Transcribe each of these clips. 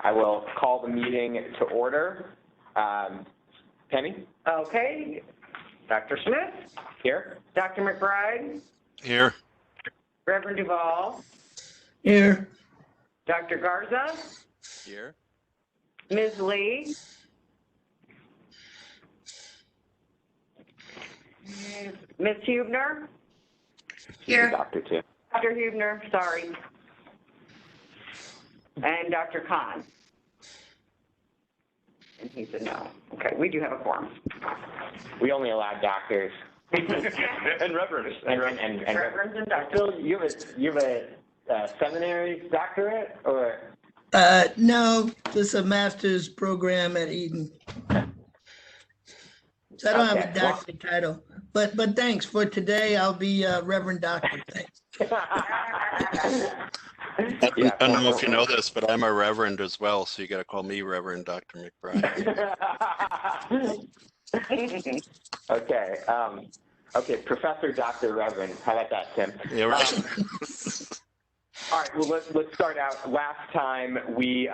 I will call the meeting to order. Penny? Okay. Dr. Smith? Here. Dr. McBride? Here. Reverend Duvall? Here. Dr. Garza? Here. Ms. Lee? Ms. Hubner? Here. Doctor too. Dr. Hubner, sorry. And Dr. Khan? And he said no. Okay, we do have a quorum. We only allow doctors. And reverends. And Reverends and doctors. Phil, you have a seminary doctorate, or? No, this is a master's program at Eden. So I don't have a Okay. doctorate title, but thanks for today. I'll be Reverend Doctor. Thanks. Yeah. I don't know if you know this, but I'm a reverend as well, so you got to call me Reverend Dr. McBride. Okay. Okay. Professor, Dr. Reverend. How about that, Tim? Yeah, right. All right. Well, let's start out. Last time we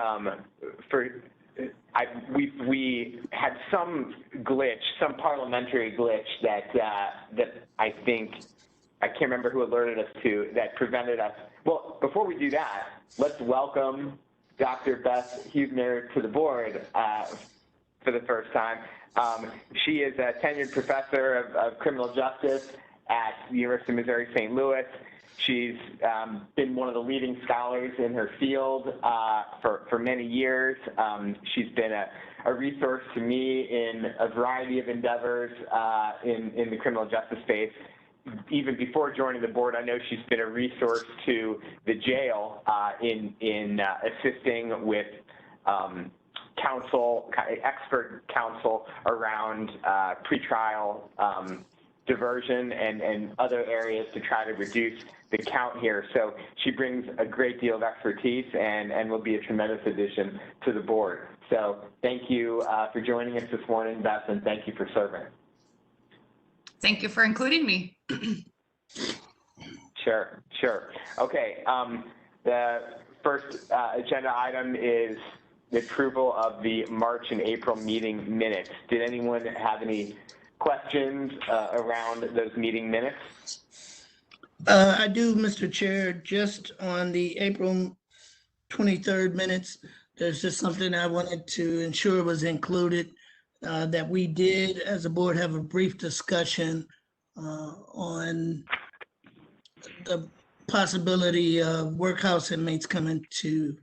had some glitch, some parliamentary glitch that I think I can't remember who alerted us to that prevented us. Well, before we do that, let's welcome Dr. Beth Hubner to the board for the first time. She is a tenured professor of criminal justice at the University of Missouri St. Louis. She's been one of the leading scholars in her field for many years. She's been a resource to me in a variety of endeavors in the criminal justice space. Even before joining the board, I know she's been a resource to the jail in assisting with expert counsel around pretrial diversion and other areas to try to reduce the count here. So she brings a great deal of expertise and will be a tremendous addition to the board. So thank you for joining us this morning, Beth, and thank you for serving. Thank you for including me. Sure. Okay, the first agenda item is the approval of the March and April meeting minutes. Did anyone have any questions around those meeting minutes? I do, Mr. Chair, just on the April 23rd minutes. There's just something I wanted to ensure was included, that we did, as a board, have a brief discussion on the possibility of workhouse inmates coming to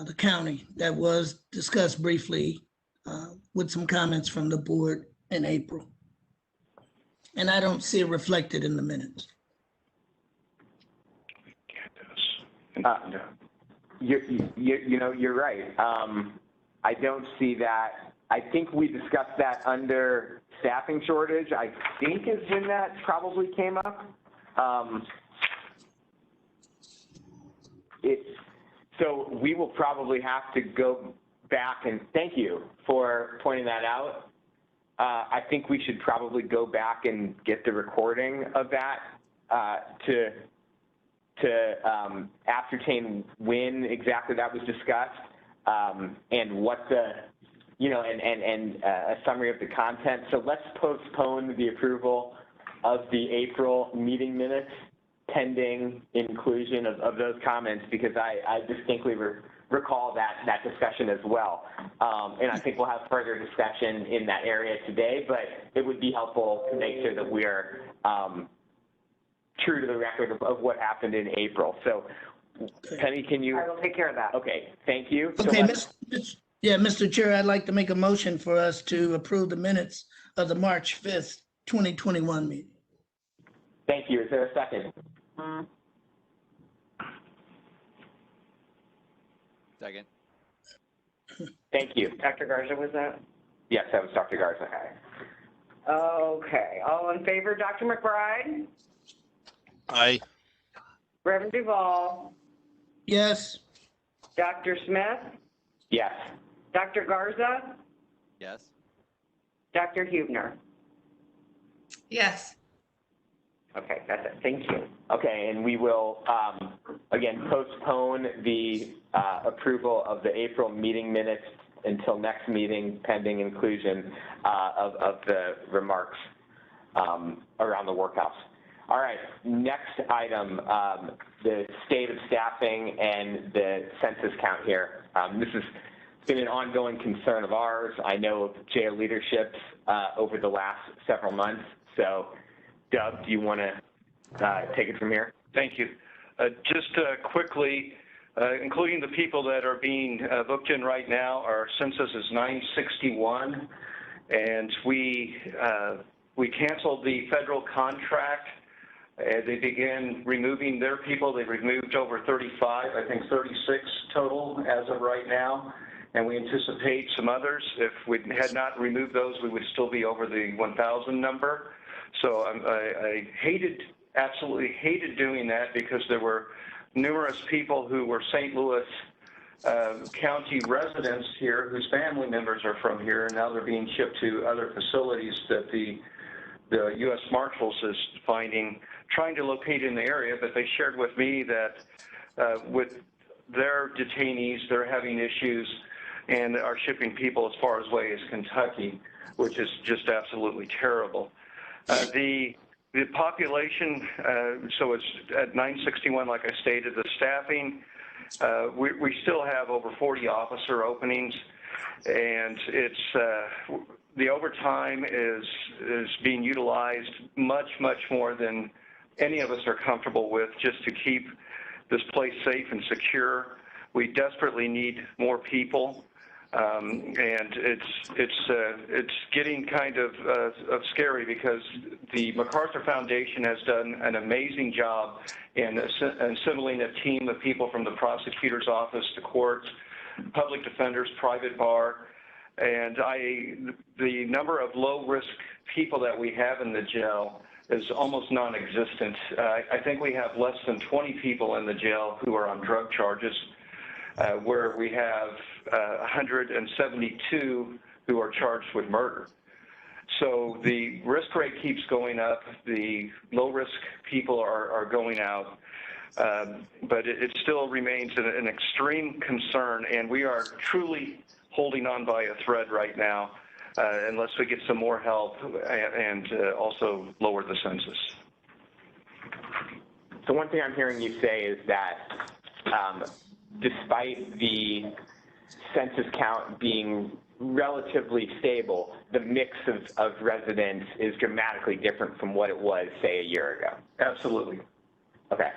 the county. That was discussed briefly with some comments from the board in April. And I don't see it reflected in the minutes. You're right. I don't see that. I think we discussed that under staffing shortage, I think is when that probably came up. So we will probably have to go back, and thank you for pointing that out. I think we should probably go back and get the recording of that to ascertain when exactly that was discussed, and what the, and a summary of the content. So let's postpone the approval of the April meeting minutes pending inclusion of those comments, because I distinctly recall that discussion as well. And I think we'll have further discussion in that area today, but it would be helpful to make sure that we are true to the record of what happened in April. So Penny, can you? I will take care of that. Okay, thank you. Okay, Mr. Chair, I'd like to make a motion for us to approve the minutes of the March 5th, 2021 meeting. Thank you. Is there a second? Second. Thank you. Dr. Garza, was that? Yes, that was Dr. Garza. Okay, all in favor, Dr. McBride? Aye. Reverend Duvall? Yes. Dr. Smith? Yes. Dr. Garza? Yes. Dr. Hubner? Yes. Okay, that's it. Thank you. Okay, and we will, again, postpone the approval of the April meeting minutes until next meeting, pending inclusion of the remarks around the workhouse. All right, next item, the state of staffing and the census count here. This has been an ongoing concern of ours. I know of jail leadership over the last several months. So, Doug, do you want to take it from here? Thank you. Just quickly, including the people that are being booked in right now, our census is 961, and we canceled the federal contract. They began removing their people. They've removed over 35, I think 36 total as of right now, and we anticipate some others. If we had not removed those, we would still be over the 1,000 number. So I absolutely hated doing that because there were numerous people who were St. Louis County residents here whose family members are from here, and now they're being shipped to other facilities that the U.S. Marshals is trying to locate in the area, but they shared with me that with their detainees, they're having issues and are shipping people as far away as Kentucky, which is just absolutely terrible. The population, so it's at 961, like I stated. The staffing, we still have over 40 officer openings, and it's the overtime is being utilized much more than any of us are comfortable with, just to keep this place safe and secure. We desperately need more people. And it's getting kind of scary because the MacArthur Foundation has done an amazing job in assembling a team of people from the prosecutor's office, the courts, public defenders, private bar, and the number of low-risk people that we have in the jail is almost non-existent. I think we have less than 20 people in the jail who are on drug charges, where we have 172 who are charged with murder. So the risk rate keeps going up. The low-risk people are going out. But it still remains an extreme concern, and we are truly holding on by a thread right now unless we get some more help and also lower the census. So one thing I'm hearing you say is that despite the census count being relatively stable, the mix of residents is dramatically different from what it was, say, a year ago. Absolutely. Okay.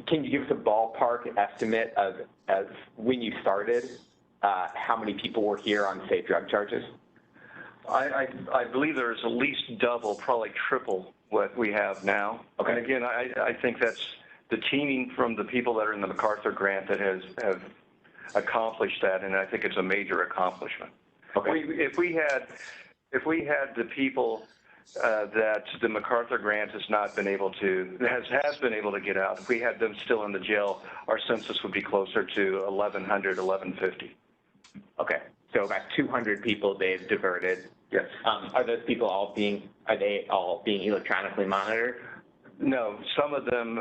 Can you give us a ballpark estimate of when you started, how many people were here on, say, drug charges? I believe there is at least double, probably triple what we have now. Okay. And again, I think that's the teaming from the people that are in the MacArthur grant that have accomplished that, and I think it's a major accomplishment. Okay. If we had the people that the MacArthur grant has been able to get out, if we had them still in the jail, our census would be closer to 1,100, 1,150. Okay, so about 200 people they've diverted. Yes. Are those people all being electronically monitored? No, some of them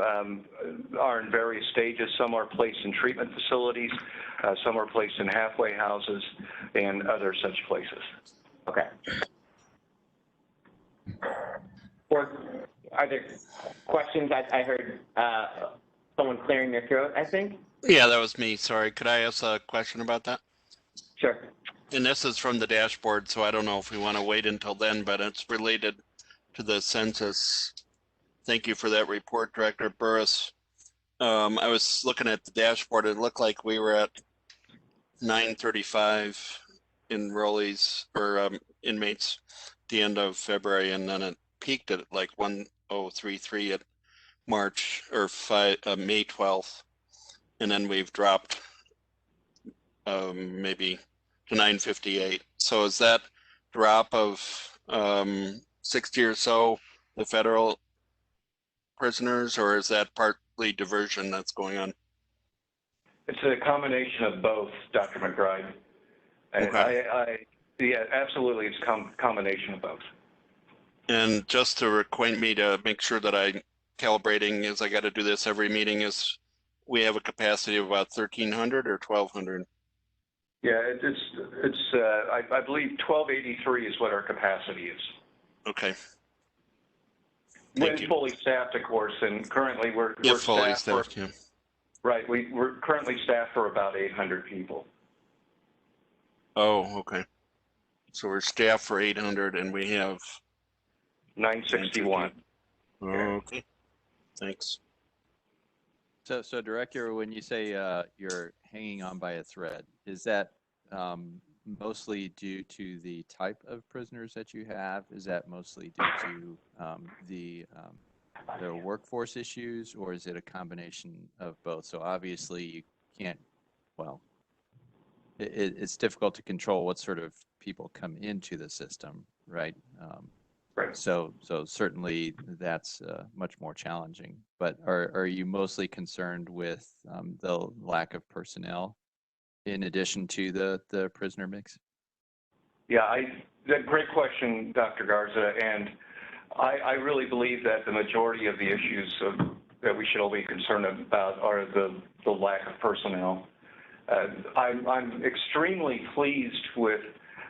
are in various stages. Some are placed in treatment facilities, some are placed in halfway houses, and other such places. Okay. Or are there questions? I heard someone clearing their throat, I think. Yeah, that was me. Sorry. Could I ask a question about that? Sure. And this is from the dashboard, so I don't know if we want to wait until then, but it's related to the census. Thank you for that report, Director Burris. I was looking at the dashboard. It looked like we were at 935 enrollees or inmates at the end of February, and then it peaked at like 1033 at March or May 12th, and then we've dropped maybe to 958. So is that drop of 60 or so the federal prisoners, or is that partly diversion that's going on? It's a combination of both, Dr. McBride. Okay. Yeah, absolutely, it's a combination of both. And just to acquaint me to make sure that I calibrating as I got to do this every meeting is we have a capacity of about 1,300 or 1,200. Yeah, I believe 1283 is what our capacity is. Okay. When Thank you. fully staffed, of course, and currently we're Fully staffed staffed, yeah. right, we're currently staffed for about 800 people. Oh, okay. So we're staffed for 800 and we have 961. Okay. Thanks. So Director, when you say you're hanging on by a thread, is that mostly due to the type of prisoners that you have? Is that mostly due to the workforce issues, or is it a combination of both? So obviously you can't, well, it's difficult to control what sort of people come into the system, right? Right. So certainly that's much more challenging. But are you mostly concerned with the lack of personnel in addition to the prisoner mix? Yeah, great question, Dr. Garza, and I really believe that the majority of the issues that we should all be concerned about are the lack of personnel. I'm extremely pleased with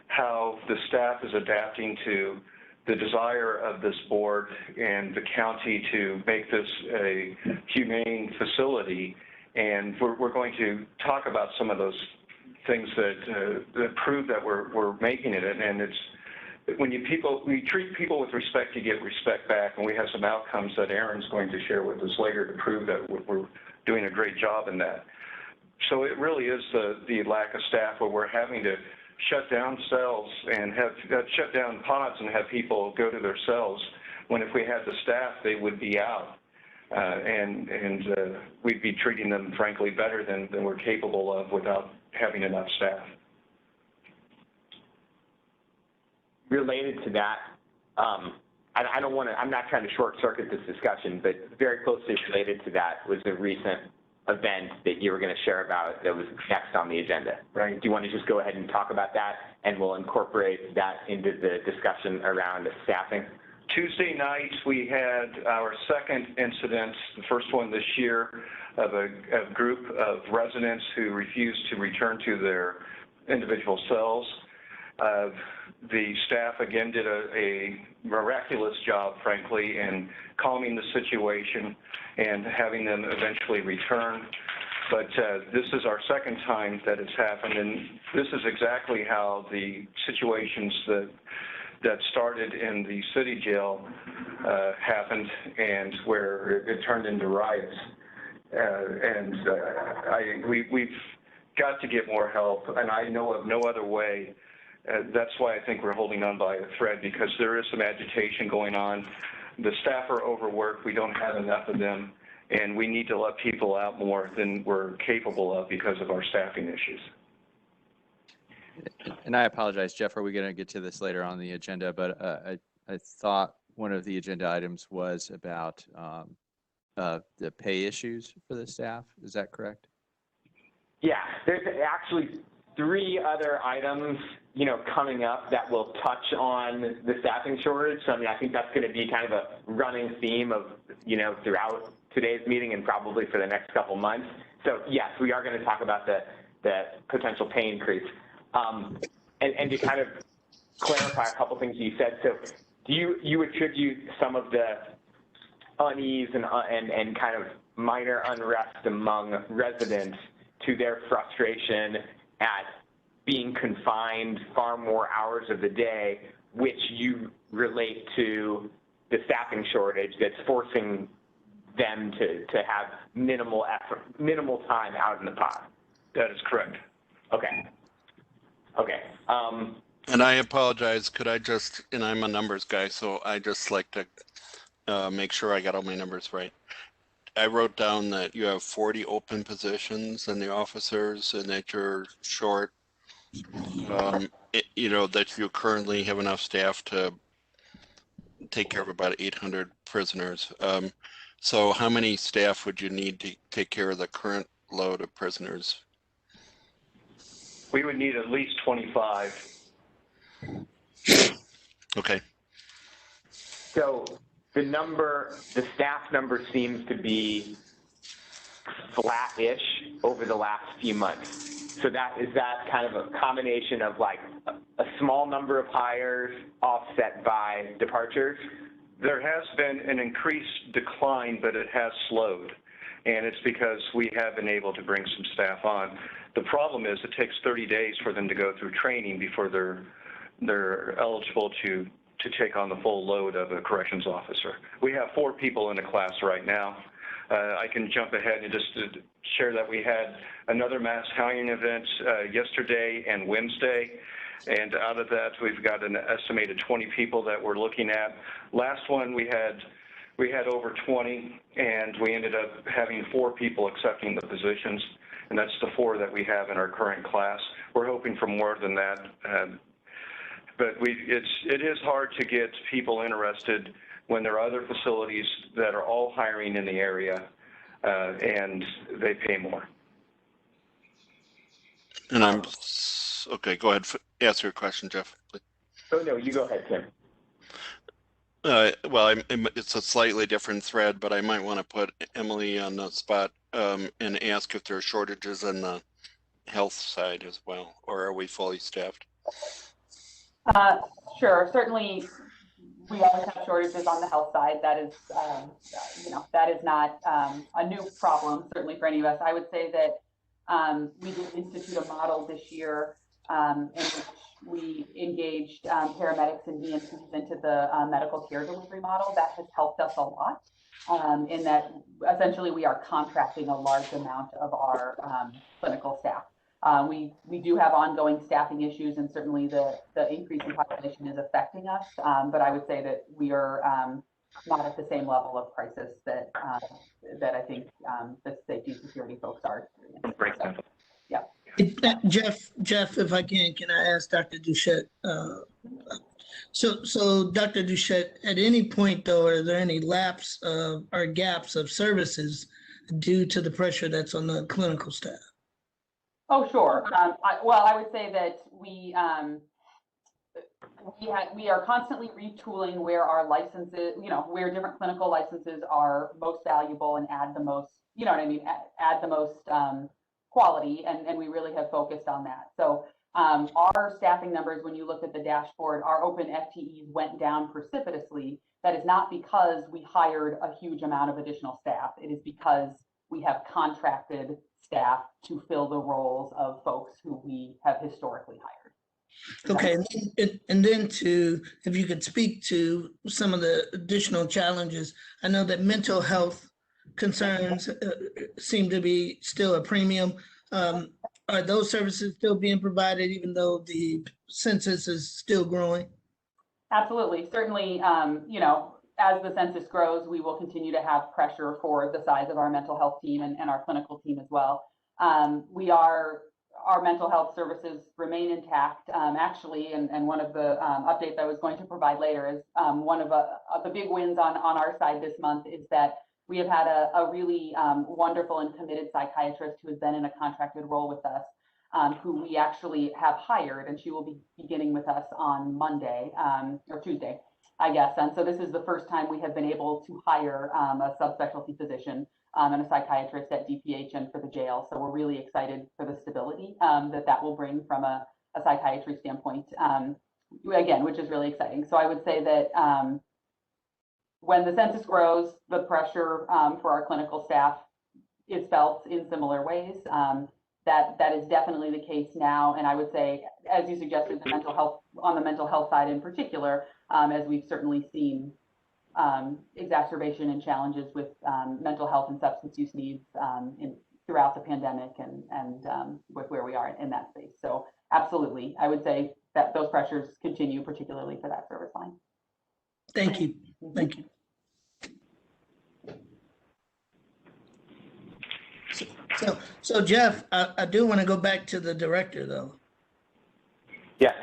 how the staff is adapting to the desire of this board and the county to make this a humane facility, and we're going to talk about some of those things that prove that we're making it. And it's when we treat people with respect, you get respect back, and we have some outcomes that Aaron's going to share with us later to prove that we're doing a great job in that. So it really is the lack of staff where we're having to shut down cells and shut down pods and have people go to their cells, when if we had the staff, they would be out. And we'd be treating them, frankly, better than we're capable of without having enough staff. Related to that, I don't want to, I'm not trying to short circuit this discussion, but very closely related to that was a recent event that you were going to share about that was next on the agenda. Right. Do you want to just go ahead and talk about that, and we'll incorporate that into the discussion around staffing? Tuesday night, we had our second incident, the first one this year, of a group of residents who refused to return to their individual cells. The staff, again, did a miraculous job, frankly, in calming the situation and having them eventually return. But this is our second time that it's happened, and this is exactly how the situations that started in the city jail happened, and where it turned into riots. We've got to get more help, and I know of no other way. That's why I think we're holding on by a thread, because there is some agitation going on. The staff are overworked. We don't have enough of them, and we need to let people out more than we're capable of because of our staffing issues. And I apologize, Jeff, are we going to get to this later on the agenda? But I thought one of the agenda items was about the pay issues for the staff. Is that correct? Yeah, there's actually 3 other items, coming up that will touch on the staffing shortage. So, I mean, I think that's going to be kind of a running theme of, throughout today's meeting and probably for the next couple months. So, yes, we are going to talk about the potential pay increase. And to kind of clarify a couple things you said, so do you attribute some of the unease and kind of minor unrest among residents to their frustration at being confined far more hours of the day, which you relate to the staffing shortage that's forcing them to have minimal effort, minimal time out in the pod? That is correct. Okay. And I apologize. Could I just, and I'm a numbers guy, so I just like to make sure I got all my numbers right. I wrote down that you have 40 open positions in the officers and that you're short, that you currently have enough staff to take care of about 800 prisoners. So how many staff would you need to take care of the current load of prisoners? We would need at least 25. Okay. So the staff number seems to be flat-ish over the last few months. So is that kind of a combination of like a small number of hires offset by departures? There has been an increased decline, but it has slowed. And it's because we have been able to bring some staff on. The problem is it takes 30 days for them to go through training before they're eligible to take on the full load of a corrections officer. We have 4 people in the class right now. I can jump ahead and just share that we had another mass hiring event yesterday and Wednesday. And out of that, we've got an estimated 20 people that we're looking at. Last one, we had over 20, and we ended up having 4 people accepting the positions, and that's the 4 that we have in our current class. We're hoping for more than that, but it is hard to get people interested when there are other facilities that are all hiring in the area, and they pay more. And okay, go ahead, ask your question, Jeff, please. Oh, no, you go ahead, Tim. Well, it's a slightly different thread, but I might want to put Emily on the spot and ask if there are shortages on the health side as well, or are we fully staffed? Sure, certainly we always have shortages on the health side. That is, that is not a new problem, certainly for any of us. I would say that we did institute a model this year in which we engaged paramedics and EMTs into the medical care delivery model. That has helped us a lot in that essentially we are contracting a large amount of our clinical staff. We do have ongoing staffing issues, and certainly the increase in population is affecting us, but I would say that we are not at the same level of crisis that I think the safety and security folks are experiencing. Yeah. Jeff, if I can I ask Dr. Duchette? So Dr. Duchette, at any point though, are there any lapse or gaps of services due to the pressure that's on the clinical staff? Oh, sure. I would say that we are constantly retooling where our licenses, where different clinical licenses are most valuable and add the most, add the most quality, and we really have focused on that. So our staffing numbers, when you look at the dashboard, our open FTEs went down precipitously. That is not because we hired a huge amount of additional staff. It is because we have contracted staff to fill the roles of folks who we have historically hired. Okay, and then if you could speak to some of the additional challenges. I know that mental health concerns seem to be still a premium. Are those services still being provided even though the census is still growing? Absolutely. Certainly, as the census grows, we will continue to have pressure for the size of our mental health team and our clinical team as well. Our mental health services remain intact, actually, and one of the updates I was going to provide later is one of the big wins on our side this month is that we have had a really wonderful and committed psychiatrist who has been in a contracted role with us, who we actually have hired, and she will be beginning with us on Monday or Tuesday, I guess. And so this is the first time we have been able to hire a subspecialty physician and a psychiatrist at DPH and for the jail. So we're really excited for the stability that will bring from a psychiatry standpoint, again, which is really exciting. So I would say that when the census grows, the pressure for our clinical staff is felt in similar ways. That is definitely the case now. And I would say, as you suggested, on the mental health side in particular, as we've certainly seen exacerbation and challenges with mental health and substance use needs throughout the pandemic and with where we are in that space. So absolutely, I would say that those pressures continue, particularly for that service line. Thank you. Thank you. So Jeff, I do want to go back to the director though. Yes.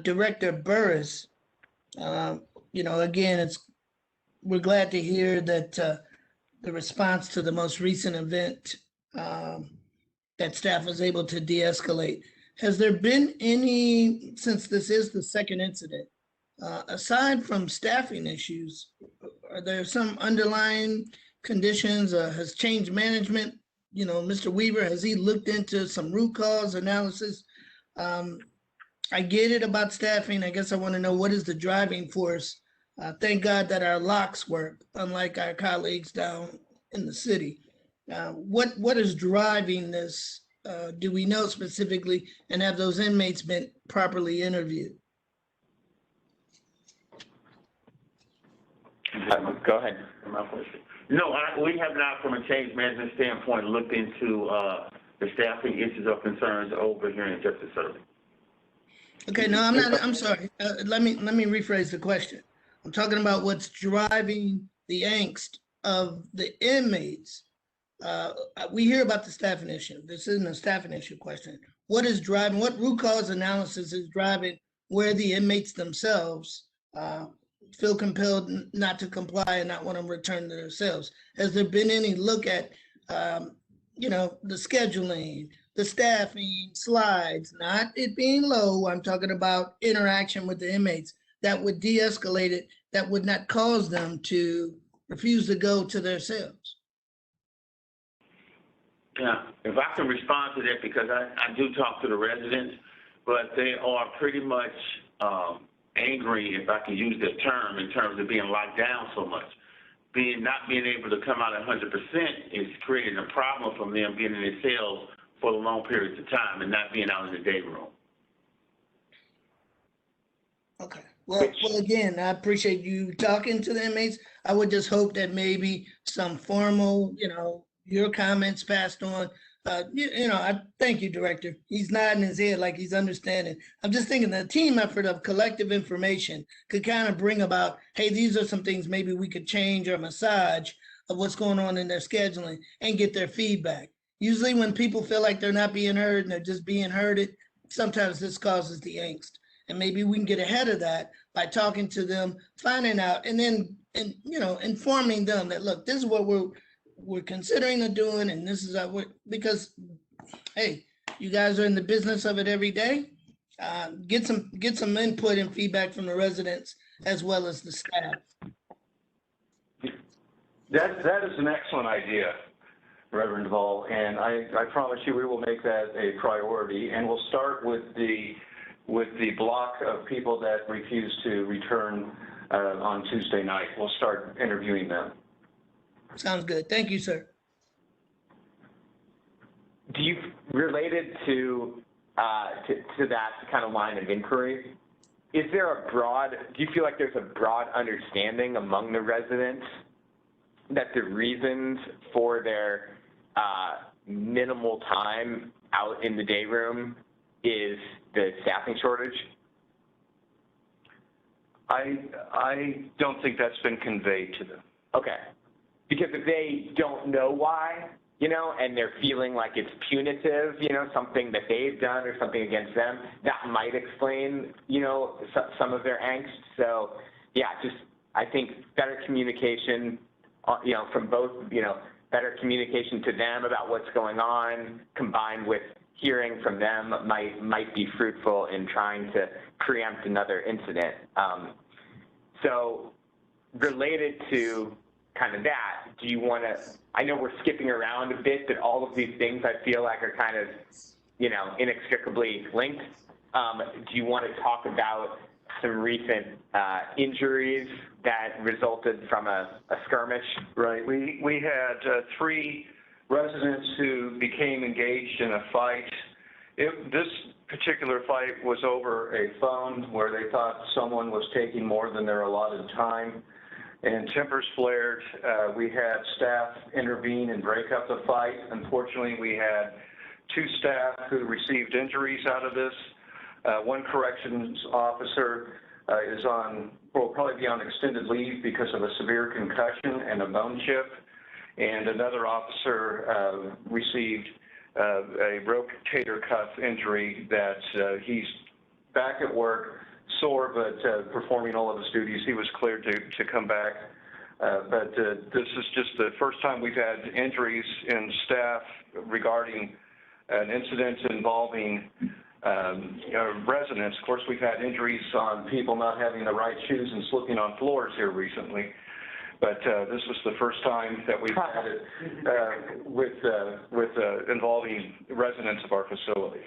Director Burris, again, we're glad to hear that the response to the most recent event that staff was able to de-escalate. Has there been any, since this is the second incident, Aside from staffing issues, are there some underlying conditions? Has change management, Mr. Weaver, has he looked into some root cause analysis? I get it about staffing. I guess I want to know, what is the driving force? Thank God that our locks work, unlike our colleagues down in the city. What is driving this? Do we know specifically, and have those inmates been properly interviewed? Go ahead. No, we have not, from a change management standpoint, looked into the staffing issues or concerns over here in Justice Service. Okay, no, I'm sorry. Let me rephrase the question. I'm talking about what's driving the angst of the inmates. We hear about the staffing issue. This isn't a staffing issue question. What root cause analysis is driving where the inmates themselves feel compelled not to comply and not want to return to their cells? Has there been any look at, the scheduling, the staffing, slides, not it being low? I'm talking about interaction with the inmates that would de-escalate it, that would not cause them to refuse to go to their cells. Yeah, if I can respond to that, because I do talk to the residents, but they are pretty much angry, if I can use that term, in terms of being locked down so much. Not being able to come out 100% is creating a problem for them being in their cells for long periods of time and not being out in the day room. Okay. Well, again, I appreciate you talking to the inmates. I would just hope that maybe some formal, your comments passed on. I thank you, Director. He's nodding his head like he's understanding. I'm just thinking the team effort of collective information could kind of bring about, hey, these are some things maybe we could change or massage of what's going on in their scheduling and get their feedback. Usually when people feel like they're not being heard and they're just being herded, sometimes this causes the angst. And maybe we can get ahead of that by talking to them, finding out, and then, informing them that, look, this is what we're considering doing, and this is because, hey, you guys are in the business of it every day. Get some input and feedback from the residents as well as the staff. That is an excellent idea, Reverend Duvall, and I promise you we will make that a priority, and we'll start with the block of people that refuse to return on Tuesday night. We'll start interviewing them. Sounds good. Thank you, sir. Do you, related to that kind of line of inquiry, do you feel like there's a broad understanding among the residents that the reasons for their minimal time out in the day room is the staffing shortage? I don't think that's been conveyed to them. Okay. Because if they don't know why, and they're feeling like it's punitive, something that they've done or something against them, that might explain, some of their angst. So, yeah, I think better communication, from both, better communication to them about what's going on, combined with hearing from them might be fruitful in trying to preempt another incident. So related to kind of that, do you want to, I know we're skipping around a bit, but all of these things I feel like are kind of, inextricably linked. Do you want to talk about some recent injuries that resulted from a skirmish? Right. We had 3 residents who became engaged in a fight. This particular fight was over a phone where they thought someone was taking more than their allotted time, and tempers flared. We had staff intervene and break up the fight. Unfortunately, we had 2 staff who received injuries out of this. One corrections officer will probably be on extended leave because of a severe concussion and a bone chip. And another officer received a rotator cuff injury that he's back at work, sore, but performing all of his duties. He was cleared to come back. But this is just the first time we've had injuries in staff regarding an incident involving residents. Of course, we've had injuries on people not having the right shoes and slipping on floors here recently. But this was the first time that we've had it with involving residents of our facility.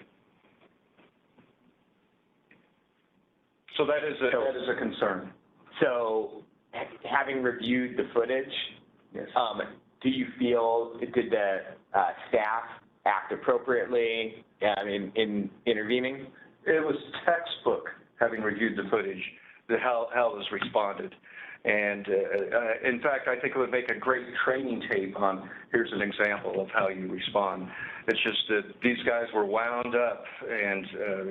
So that is a concern. So, having reviewed the footage, Yes. do you feel, did the staff act appropriately in intervening? It was textbook, having reviewed the footage, how it was responded. And in fact, I think it would make a great training tape on, here's an example of how you respond. It's just that these guys were wound up, and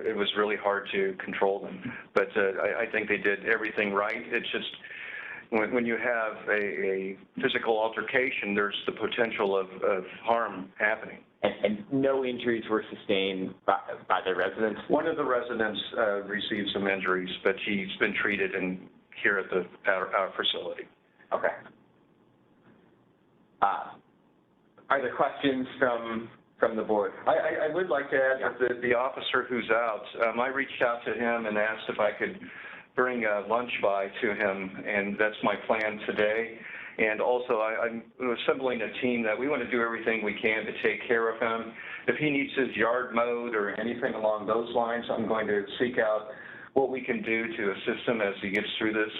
it was really hard to control them. But I think they did everything right. It's just when you have a physical altercation, there's the potential of harm happening. And no injuries were sustained by the residents? One of the residents received some injuries, but he's been treated here at our facility. Okay. Are there questions from the board? I would like to add that the officer who's out, I reached out to him and asked if I could bring lunch by to him, and that's my plan today. And also, I'm assembling a team that we want to do everything we can to take care of him. If he needs his yard mowed or anything along those lines, I'm going to seek out what we can do to assist him as he gets through this,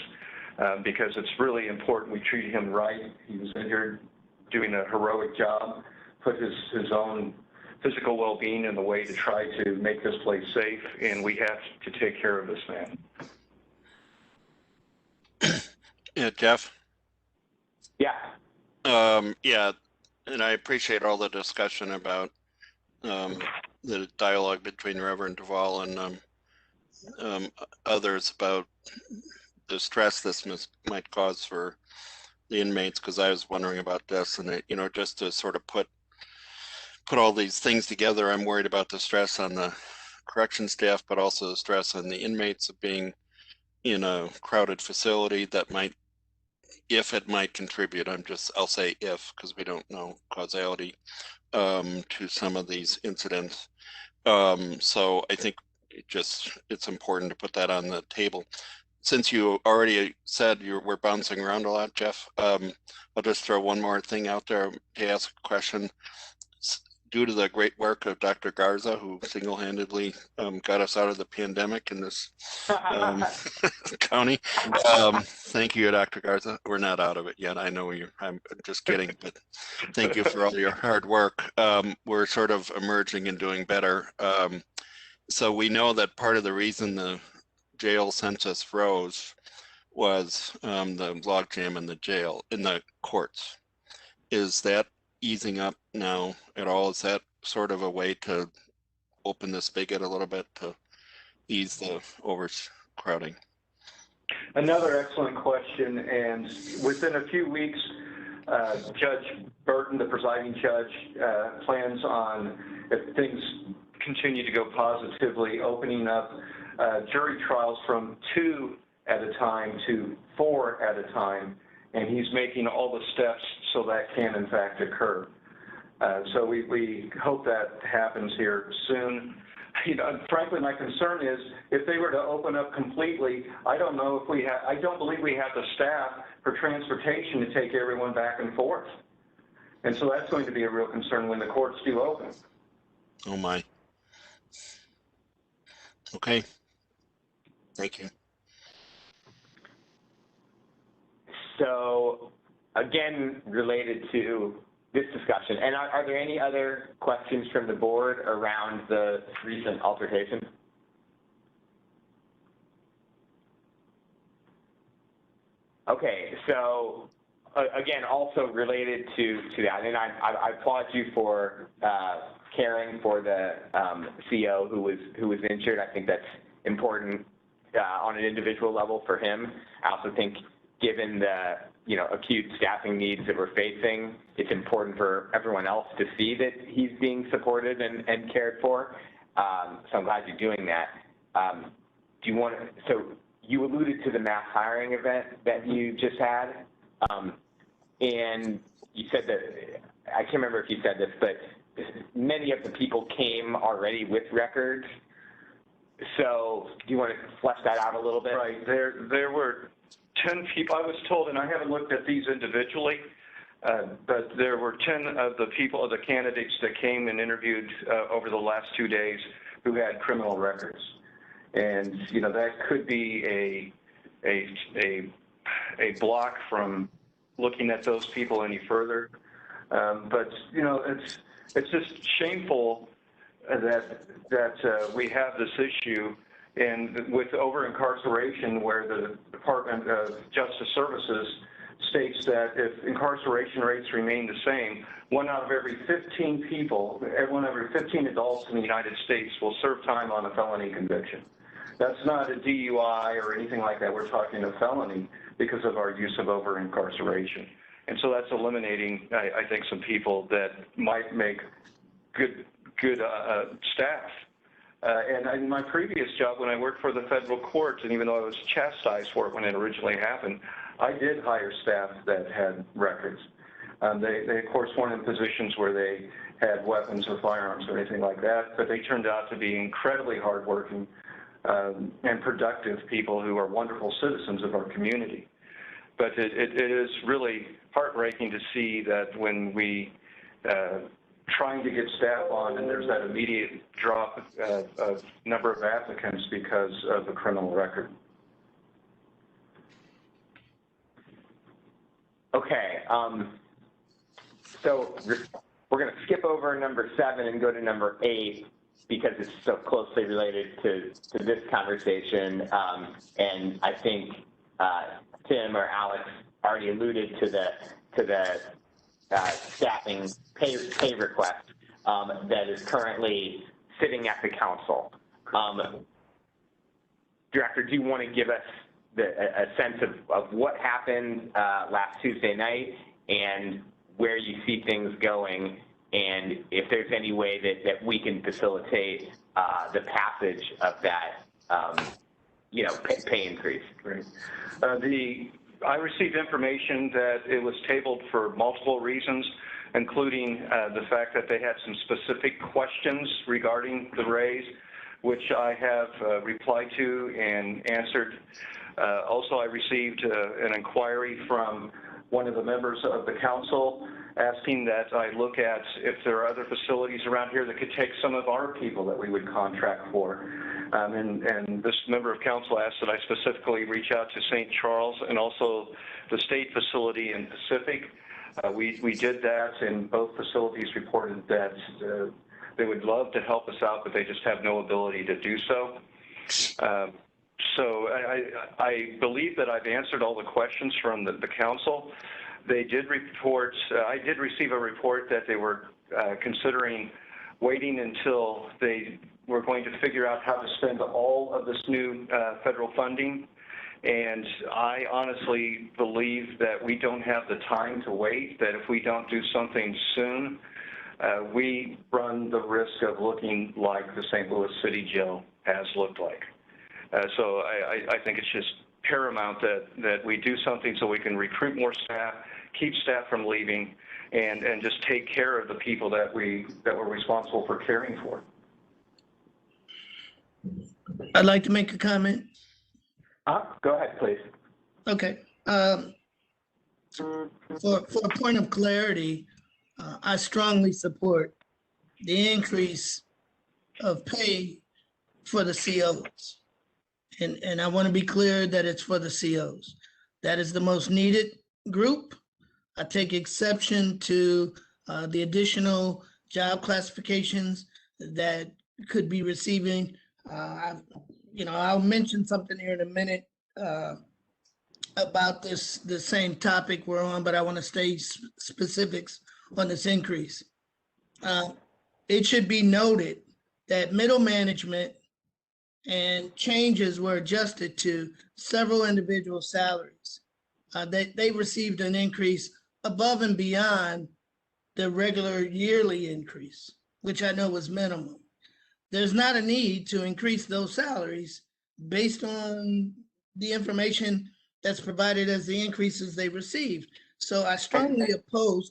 because it's really important we treat him right. He was in here doing a heroic job, put his own physical well-being in the way to try to make this place safe, and we have to take care of this man. Yeah, Jeff? Yeah. Yeah, and I appreciate all the discussion about the dialogue between Reverend Duvall and others about the stress this might cause for the inmates, because I was wondering about this, and just to sort of put all these things together, I'm worried about the stress on the correction staff, but also the stress on the inmates of being in a crowded facility that might, if it might contribute, I'll say if, because we don't know causality, to some of these incidents. So I think it's important to put that on the table. Since you already said we're bouncing around a lot, Jeff, I'll just throw one more thing out there to ask a question. Due to the great work of Dr. Garza, who single-handedly got us out of the pandemic in this county. Thank you, Dr. Garza. We're not out of it yet. I know I'm just kidding, but thank you for all your hard work. We're sort of emerging and doing better. So we know that part of the reason the jail census rose was the logjam in the courts. Is that easing up now at all? Is that sort of a way to open the spigot a little bit to ease the overcrowding? Another excellent question, and within a few weeks, Judge Burton, the presiding judge, plans on, if things continue to go positively, opening up jury trials from 2 at a time to 4 at a time, and he's making all the steps so that can in fact occur. So we hope that happens here soon. Frankly, my concern is if they were to open up completely, I don't believe we have the staff for transportation to take everyone back and forth. And so that's going to be a real concern when the courts do open. Oh my. Okay. Thank you. So, again, related to this discussion, and are there any other questions from the board around the recent altercation? Okay, so again, also related to that, and I applaud you for caring for the CO who was injured. I think that's important on an individual level for him. I also think, given the acute staffing needs that we're facing, it's important for everyone else to see that he's being supported and cared for. So I'm glad you're doing that. So you alluded to the mass hiring event that you just had, and you said that, I can't remember if you said this, but many of the people came already with records. So do you want to flesh that out a little bit? Right. There were 10 people, I was told, and I haven't looked at these individually, but there were 10 of the candidates that came and interviewed over the last 2 days who had criminal records. And, that could be a block from looking at those people any further. But, it's just shameful that we have this issue, and with over-incarceration, where the Department of Justice Services states that if incarceration rates remain the same, 1 out of every 15 people, 1 out of every 15 adults in the United States will serve time on a felony conviction. That's not a DUI or anything like that. We're talking a felony because of our use of over-incarceration. And so that's eliminating, I think, some people that might make good staff. And in my previous job, when I worked for the federal courts, and even though I was chastised for it when it originally happened, I did hire staff that had records. They of course, weren't in positions where they had weapons or firearms or anything like that, but they turned out to be incredibly hardworking and productive people who are wonderful citizens of our community. But it is really heartbreaking to see that when we trying to get staff on, and there's that immediate drop of number of applicants because of the criminal record. Okay, so we're going to skip over number 7 and go to number 8 because it's so closely related to this conversation. And I think Tim or Alex already alluded to the staffing pay request that is currently sitting at the council. Director, do you want to give us a sense of what happened last Tuesday night and where you see things going, and if there's any way that we can facilitate the passage of that, pay increase? Great. I received information that it was tabled for multiple reasons, including the fact that they had some specific questions regarding the raise, which I have replied to and answered. Also, I received an inquiry from one of the members of the council asking that I look at if there are other facilities around here that could take some of our people that we would contract for. And this member of council asked that I specifically reach out to St. Charles and also the state facility in Pacific. We did that, and both facilities reported that they would love to help us out, but they just have no ability to do so. So I believe that I've answered all the questions from the council. They did report, I did receive a report that they were considering waiting until they were going to figure out how to spend all of this new federal funding. And I honestly believe that we don't have the time to wait, that if we don't do something soon, we run the risk of looking like the St. Louis City Jail has looked like. So I think it's just paramount that we do something so we can recruit more staff, keep staff from leaving, and just take care of the people that we're responsible for caring for. I'd like to make a comment. Go ahead, please. Okay. For a point of clarity, I strongly support the increase of pay for the COs. And I want to be clear that it's for the COs. That is the most needed group. I take exception to the additional job classifications that could be receiving. I'll mention something here in a minute about the same topic we're on, but I want to stay specifics on this increase. It should be noted that middle management and changes were adjusted to several individual salaries. They received an increase above and beyond the regular yearly increase, which I know was minimum. There's not a need to increase those salaries based on the information that's provided as the increases they received. So I strongly oppose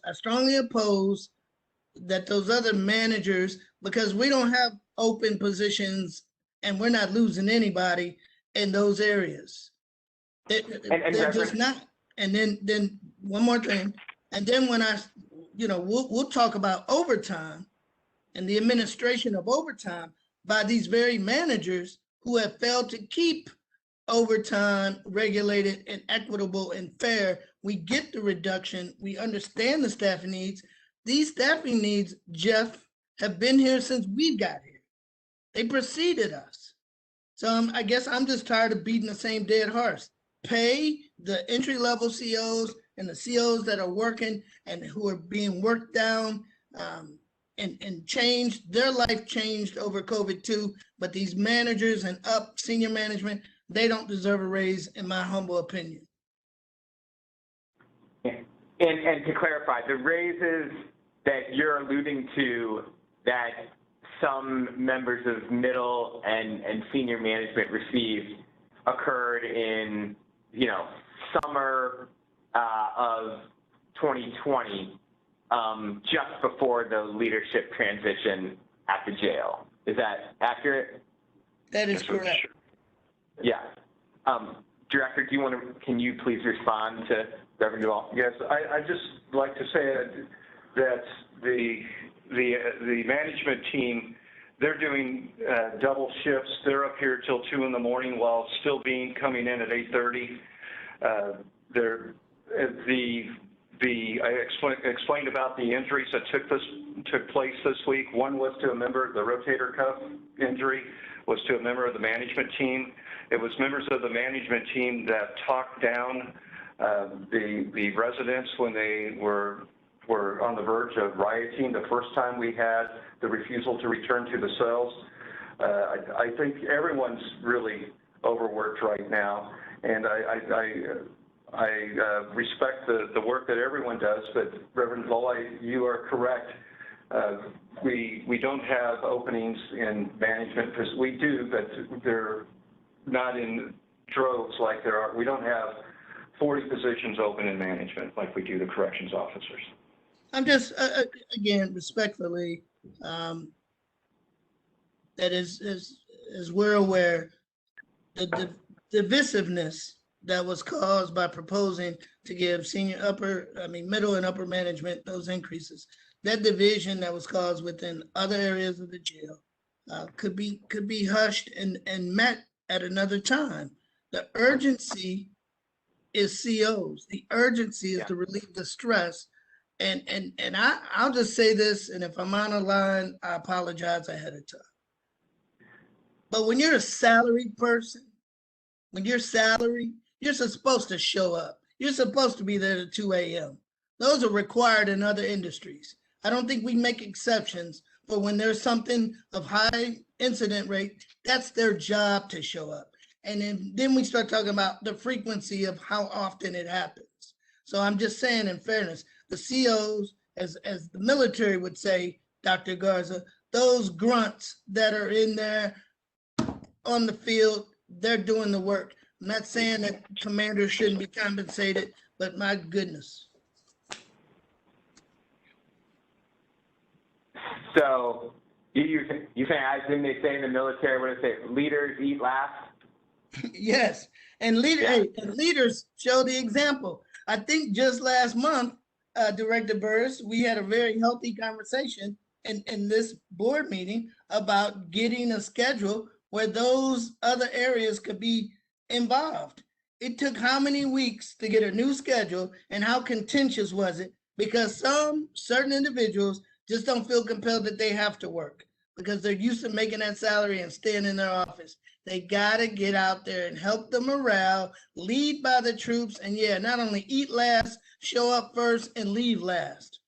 that those other managers, because we don't have open positions and we're not losing anybody in those areas. They're just Reverend- not. And then one more thing. And then when we'll talk about overtime and the administration of overtime by these very managers who have failed to keep overtime regulated and equitable and fair. We get the reduction. We understand the staffing needs. These staffing needs, Jeff, have been here since we got here. They preceded us. So I guess I'm just tired of beating the same dead horse. Pay the entry-level COs and the COs that are working and who are being worked down and changed. Their life changed over COVID too, but these managers and up senior management, they don't deserve a raise, in my humble opinion. And to clarify, the raises that you're alluding to that some members of middle and senior management received occurred in, summer of 2020, just before the leadership transition at the jail. Is that accurate? That is correct. Yeah. Director, can you please respond to Reverend Duvall? Yes, I just like to say that the management team, they're doing double shifts. They're up here till 2 in the morning while still coming in at 8:30. I explained about the injuries that took place this week. One was to a member, the rotator cuff injury was to a member of the management team. It was members of the management team that talked down the residents when they were on the verge of rioting the first time we had the refusal to return to the cells. I think everyone's really overworked right now, and I respect the work that everyone does, but Reverend Duvall, you are correct. We don't have openings in management, because we do, but they're not in droves like there are. We don't have 40 positions open in management like we do the corrections officers. I'm just, again, respectfully, that as we're aware, the divisiveness that was caused by proposing to give middle and upper management those increases, that division that was caused within other areas of the jail could be hushed and met at another time. The urgency is COs. The urgency is to relieve the stress. And I'll just say this, and if I'm on a line, I apologize ahead of time. But when you're a salaried person, you're supposed to show up. You're supposed to be there at 2 a.m. Those are required in other industries. I don't think we make exceptions for when there's something of high incident rate, that's their job to show up. And then we start talking about the frequency of how often it happens. So I'm just saying, in fairness, the COs, as the military would say, Dr. Garza, those grunts that are in there on the field, they're doing the work. I'm not saying that commanders shouldn't be compensated, but my goodness. So you think, I assume they say in the military, what do they say, leaders eat last? Yes, and leaders show the example. I think just last month, Director Burris, we had a very healthy conversation in this board meeting about getting a schedule where those other areas could be involved. It took how many weeks to get a new schedule, and how contentious was it? Because certain individuals just don't feel compelled that they have to work because they're used to making that salary and staying in their office. They got to get out there and help the morale, lead by the troops, and not only eat last, show up first, and leave last.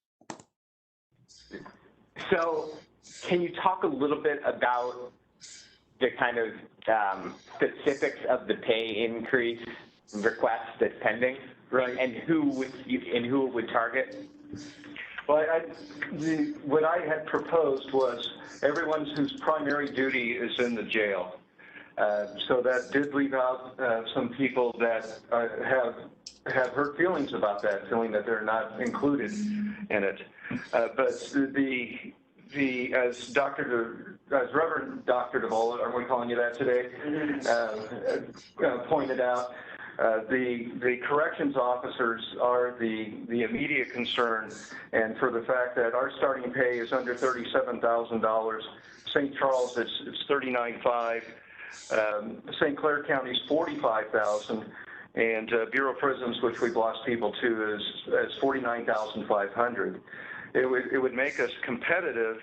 So can you talk a little bit about the kind of specifics of the pay increase request that's pending? Right. And who it would target? Well, what I had proposed was everyone whose primary duty is in the jail. So that did leave out some people that have hurt feelings about that, feeling that they're not included in it. But as Dr. as Reverend Dr. DeVola, are we calling you that today, pointed out, the corrections officers are the immediate concern, and for the fact that our starting pay is under $37,000. St. Charles, it's $39,500. St. Clair County is $45,000, and Bureau of Prisons, which we've lost people to, is $49,500. It would make us competitive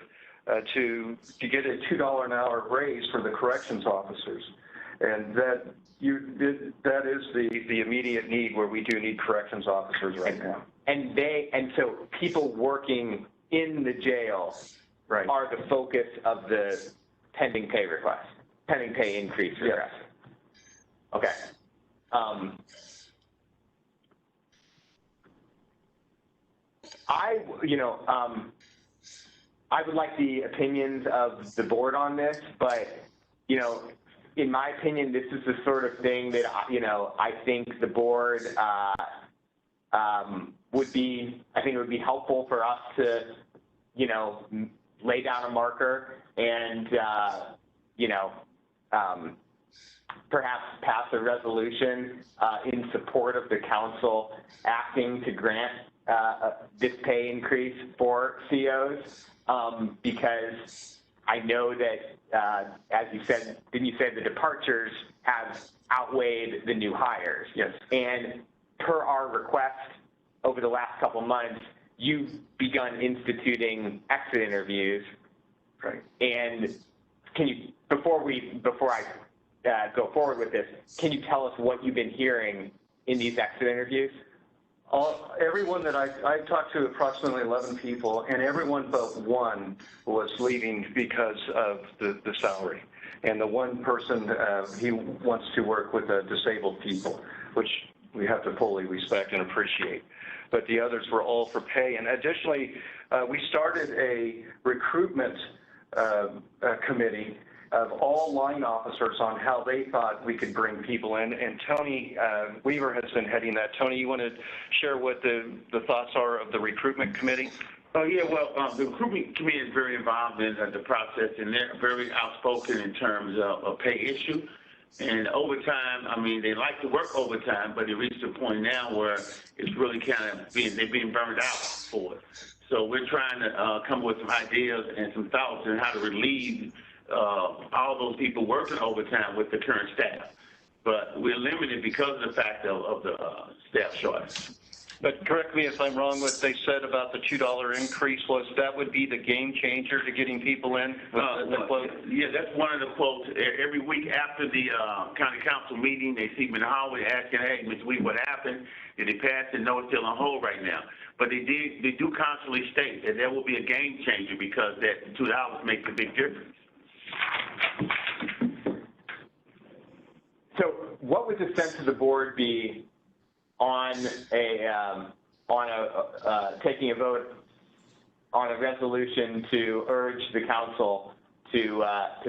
to get a $2 an hour raise for the corrections officers, and that is the immediate need where we do need corrections officers right now. And so people working in the jail Right. are the focus of the pending pay request, pending pay increase request. Yes. Okay. I would like the opinions of the board on this, but, in my opinion, this is the sort of thing that, I think the board would be helpful for us to, lay down a marker and, perhaps pass a resolution in support of the council acting to grant this pay increase for COs, because I know that, as you said, didn't you say the departures have outweighed the new hires? Yes. And per our request over the last couple months, you've begun instituting exit interviews. Right. And can you, before I go forward with this, can you tell us what you've been hearing in these exit interviews? Everyone that I talked to, approximately 11 people, and everyone but one was leaving because of the salary. And the one person, he wants to work with disabled people, which we have to fully respect and appreciate. But the others were all for pay. And additionally, we started a recruitment committee of all line officers on how they thought we could bring people in. And Tony Weaver has been heading that. Tony, you want to share what the thoughts are of the recruitment committee? Oh, yeah, well, the recruitment committee is very involved in the process, and they're very outspoken in terms of a pay issue. And overtime, I mean, they like to work overtime, but it reached a point now where it's really kind of they're being burned out for it. So we're trying to come up with some ideas and some thoughts on how to relieve all those people working overtime with the current staff. But we're limited because of the fact of the staff shortage. But correct me if I'm wrong, what they said about the $2 increase was that would be the game changer to getting people in? Yeah, that's one of the quotes. Every week after the county council meeting, they see me in the hallway asking, hey, Mr. Weaver, what happened? Did they pass it? No, it's still on hold right now. But they do constantly state that there will be a game changer because that $2 makes a big difference. So what would the sense of the board be on taking a vote on a resolution to urge the council to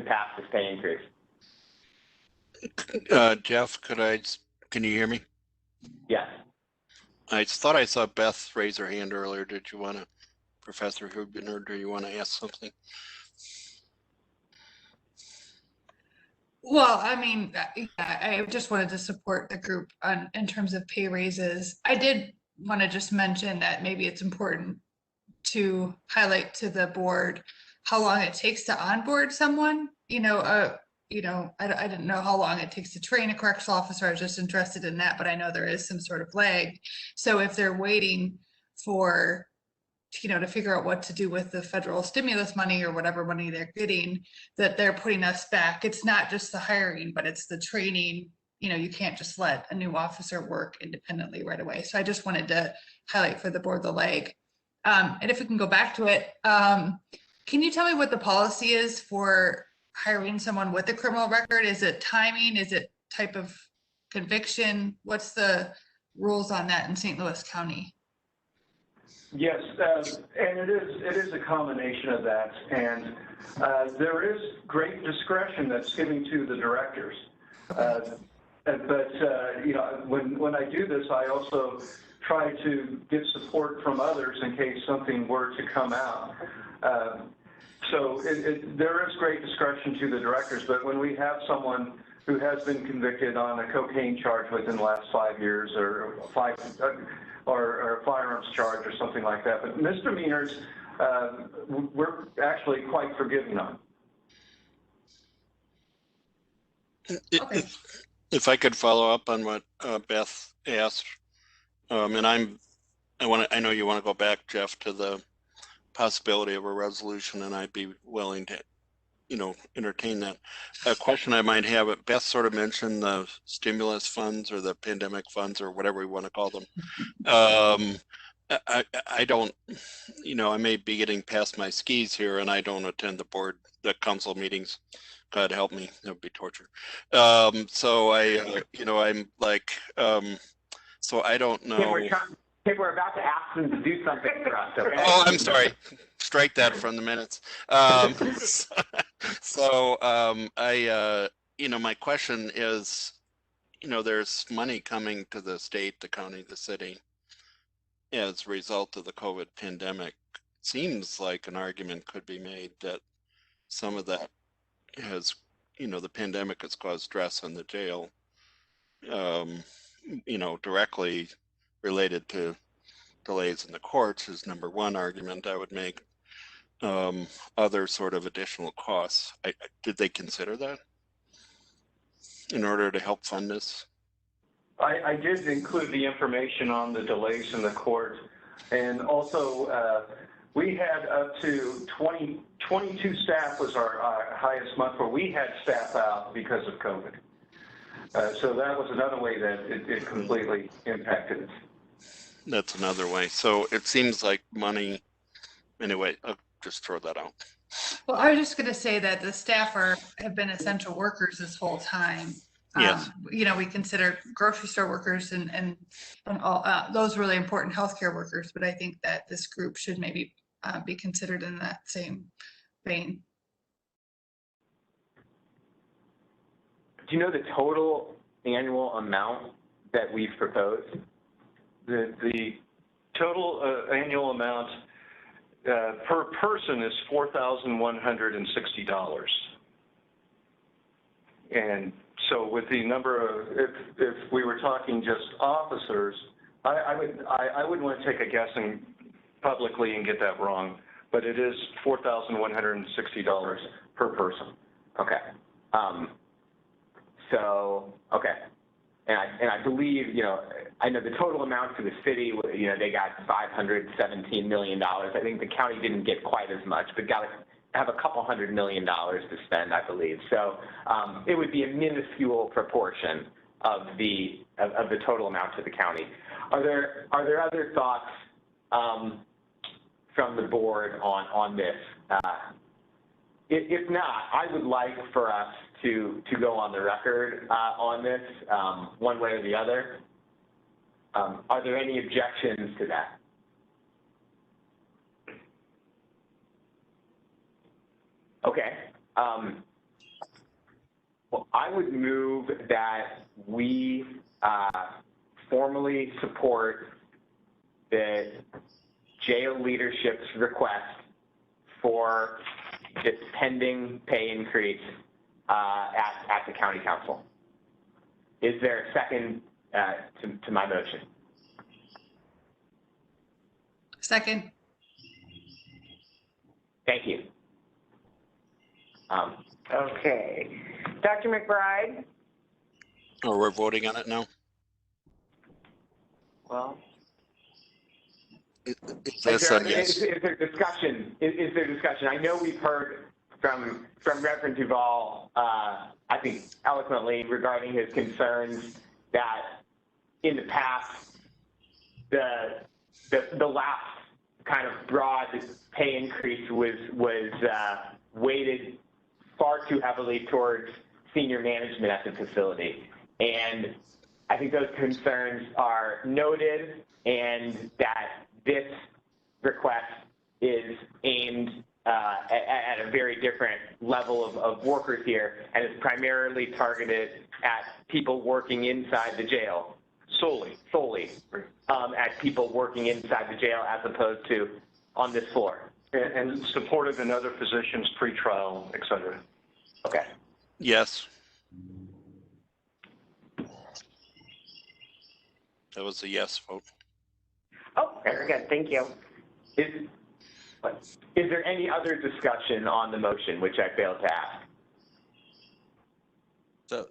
pass this pay increase? Jeff, can you hear me? Yes. I thought I saw Beth raise her hand earlier. Did you want to, Professor Hubin, or do you want to ask something? Well, I mean, I just wanted to support the group in terms of pay raises. I did want to just mention that maybe it's important to highlight to the board how long it takes to onboard someone. I didn't know how long it takes to train a correctional officer. I was just interested in that, but I know there is some sort of lag. So if they're waiting for to figure out what to do with the federal stimulus money or whatever money they're getting, that they're putting us back. It's not just the hiring, but it's the training. You can't just let a new officer work independently right away. So I just wanted to highlight for the board the lag. And if we can go back to it, can you tell me what the policy is for hiring someone with a criminal record? Is it timing? Is it type of conviction? What's the rules on that in St. Louis County? Yes, and it is a combination of that, and there is great discretion that's given to the directors. But when I do this, I also try to get support from others in case something were to come out. So there is great discretion to the directors, but when we have someone who has been convicted on a cocaine charge within the last 5 years or a firearms charge or something like that, but misdemeanors, we're actually quite forgiving on. If I could follow up on what Beth asked, and I know you want to go back, Jeff, to the possibility of a resolution, and I'd be willing to, entertain that. A question I might have, Beth sort of mentioned the stimulus funds or the pandemic funds or whatever we want to call them. I don't, I may be getting past my skis here, and I don't attend the council meetings. God help me, that would be torture. So I'm like, so I don't know. Tim, we're about to ask them to do something for us, okay? Oh, I'm sorry. Strike that from the minutes. My question is, there's money coming to the state, the county, the city as a result of the COVID pandemic. Seems like an argument could be made that some of that has, the pandemic has caused stress on the jail, directly related to delays in the courts is number one argument I would make. Other sort of additional costs. Did they consider that in order to help fund this? I did include the information on the delays in the court, and also we had up to 22 staff was our highest month where we had staff out because of COVID. So that was another way that it completely impacted us. That's another way. So it seems like money, anyway, I'll just throw that out. Well, I was just going to say that the staff have been essential workers this whole time. Yes. We consider grocery store workers and all those really important healthcare workers, but I think that this group should maybe be considered in that same vein. Do you know the total annual amount that we've proposed? The total annual amount per person is $4,160. And so with the number of, if we were talking just officers, I wouldn't want to take a guess publicly and get that wrong, but it is $4,160 per person. Okay. Okay. And I believe, I know the total amount for the city, they got $517 million. I think the county didn't get quite as much, but got to have a couple $100 million to spend, I believe. So it would be a minuscule proportion of the total amount to the county. Are there other thoughts from the board on this? If not, I would like for us to go on the record on this, one way or the other. Are there any objections to that? Okay. Well, I would move that we formally support the jail leadership's request for this pending pay increase at the county council. Is there a second to my motion? Second. Thank you. Okay. Dr. McBride? Oh, we're voting on it now? Well, Is there discussion? Is there discussion? I know we've heard from Reverend Duval, I think eloquently regarding his concerns that in the past, the last kind of broad pay increase was weighted far too heavily towards senior management at the facility. And I think those concerns are noted, and that this request is aimed at a very different level of workers here, and is primarily targeted at people working inside the jail, solely at people working inside the jail as opposed to on this floor. and supportive in other positions, pretrial, et cetera. Okay. Yes. That was a yes vote. Oh, very good. Thank you. Is there any other discussion on the motion, which I failed to ask?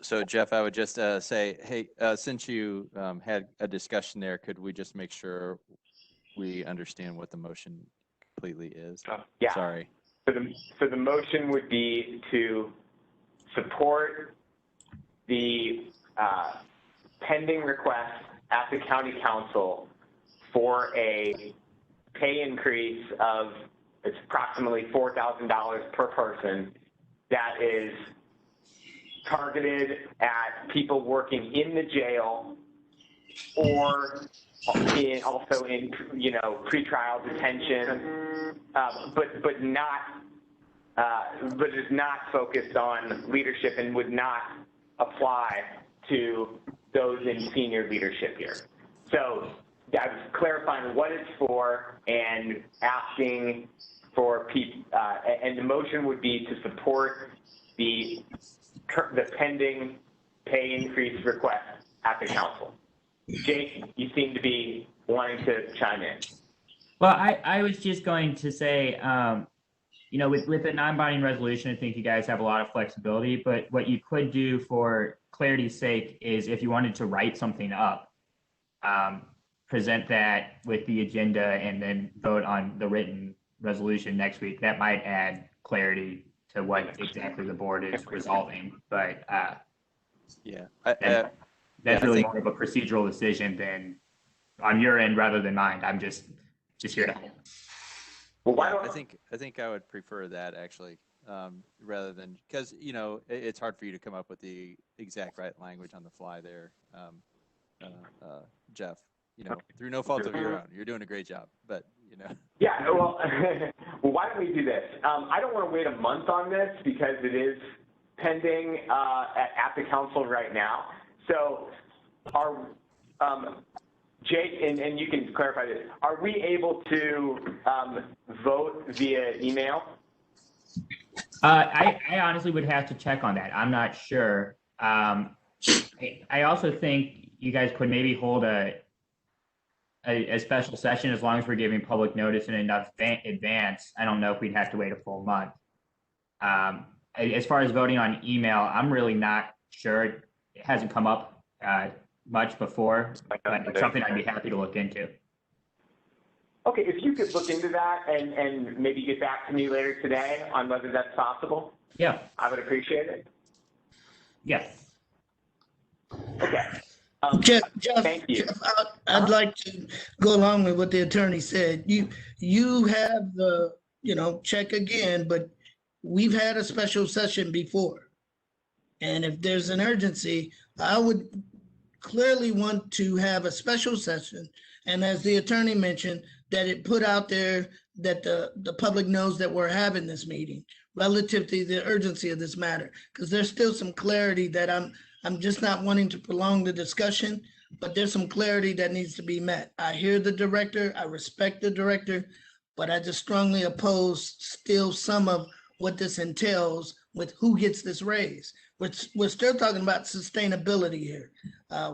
So Jeff, I would just say, hey, since you had a discussion there, could we just make sure we understand what the motion completely is? Yeah. Sorry. So the motion would be to support the pending request at the county council for a pay increase of it's approximately $4,000 per person that is targeted at people working in the jail or also in pretrial detention, but is not focused on leadership and would not apply to those in senior leadership here. So I was clarifying what it's for and asking for people, and the motion would be to support the pending pay increase request at the council. Jake, you seem to be wanting to chime in. Well, I was just going to say, with a non-binding resolution, I think you guys have a lot of flexibility, but what you could do for clarity's sake is if you wanted to write something up, present that with the agenda and then vote on the written resolution next week. That might add clarity to what exactly the board is resolving, but Yeah. that's really more of a procedural decision than on your end rather than mine. I'm just here to help. Well, Yeah, I think I would prefer that actually, rather than because it's hard for you to come up with the exact right language on the fly there, Jeff. Through no fault of your own, you're doing a great job. But Yeah. Well, why don't we do this? I don't want to wait a month on this because it is pending at the council right now. So, Jake, and you can clarify this, are we able to vote via email? I honestly would have to check on that. I'm not sure. I also think you guys could maybe hold a special session as long as we're giving public notice in enough advance. I don't know if we'd have to wait a full month. As far as voting on email, I'm really not sure. It hasn't come up much before, but it's something I'd be happy to look into. Okay, if you could look into that and maybe get back to me later today on whether that's possible. Yeah. I would appreciate it. Yes. Okay. Jeff, thank you. Jeff, I'd like to go along with what the attorney said. You have the, check again, but we've had a special session before. And if there's an urgency, I would clearly want to have a special session. And as the attorney mentioned, that it put out there that the public knows that we're having this meeting relative to the urgency of this matter. Because there's still some clarity that I'm just not wanting to prolong the discussion, but there's some clarity that needs to be met. I hear the director, I respect the director, but I just strongly oppose still some of what this entails with who gets this raise. We're still talking about sustainability here.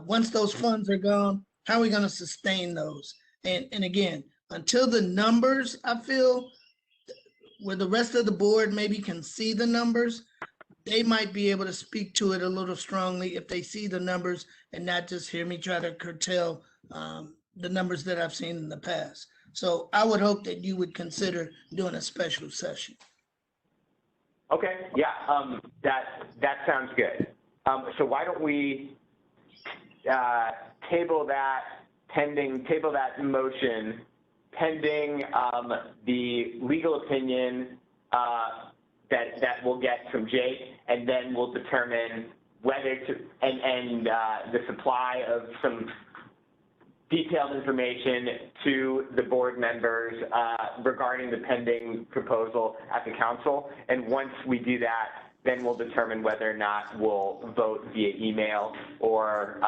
Once those funds are gone, how are we going to sustain those? And again, until the numbers, I feel, where the rest of the board maybe can see the numbers, they might be able to speak to it a little strongly if they see the numbers and not just hear me try to curtail the numbers that I've seen in the past. So I would hope that you would consider doing a special session. Okay, yeah, that sounds good. So why don't we table that motion pending the legal opinion that we'll get from Jake, and then we'll determine whether to, and the supply of some detailed information to the board members regarding the pending proposal at the council. And once we do that, then we'll determine whether or not we'll vote via email or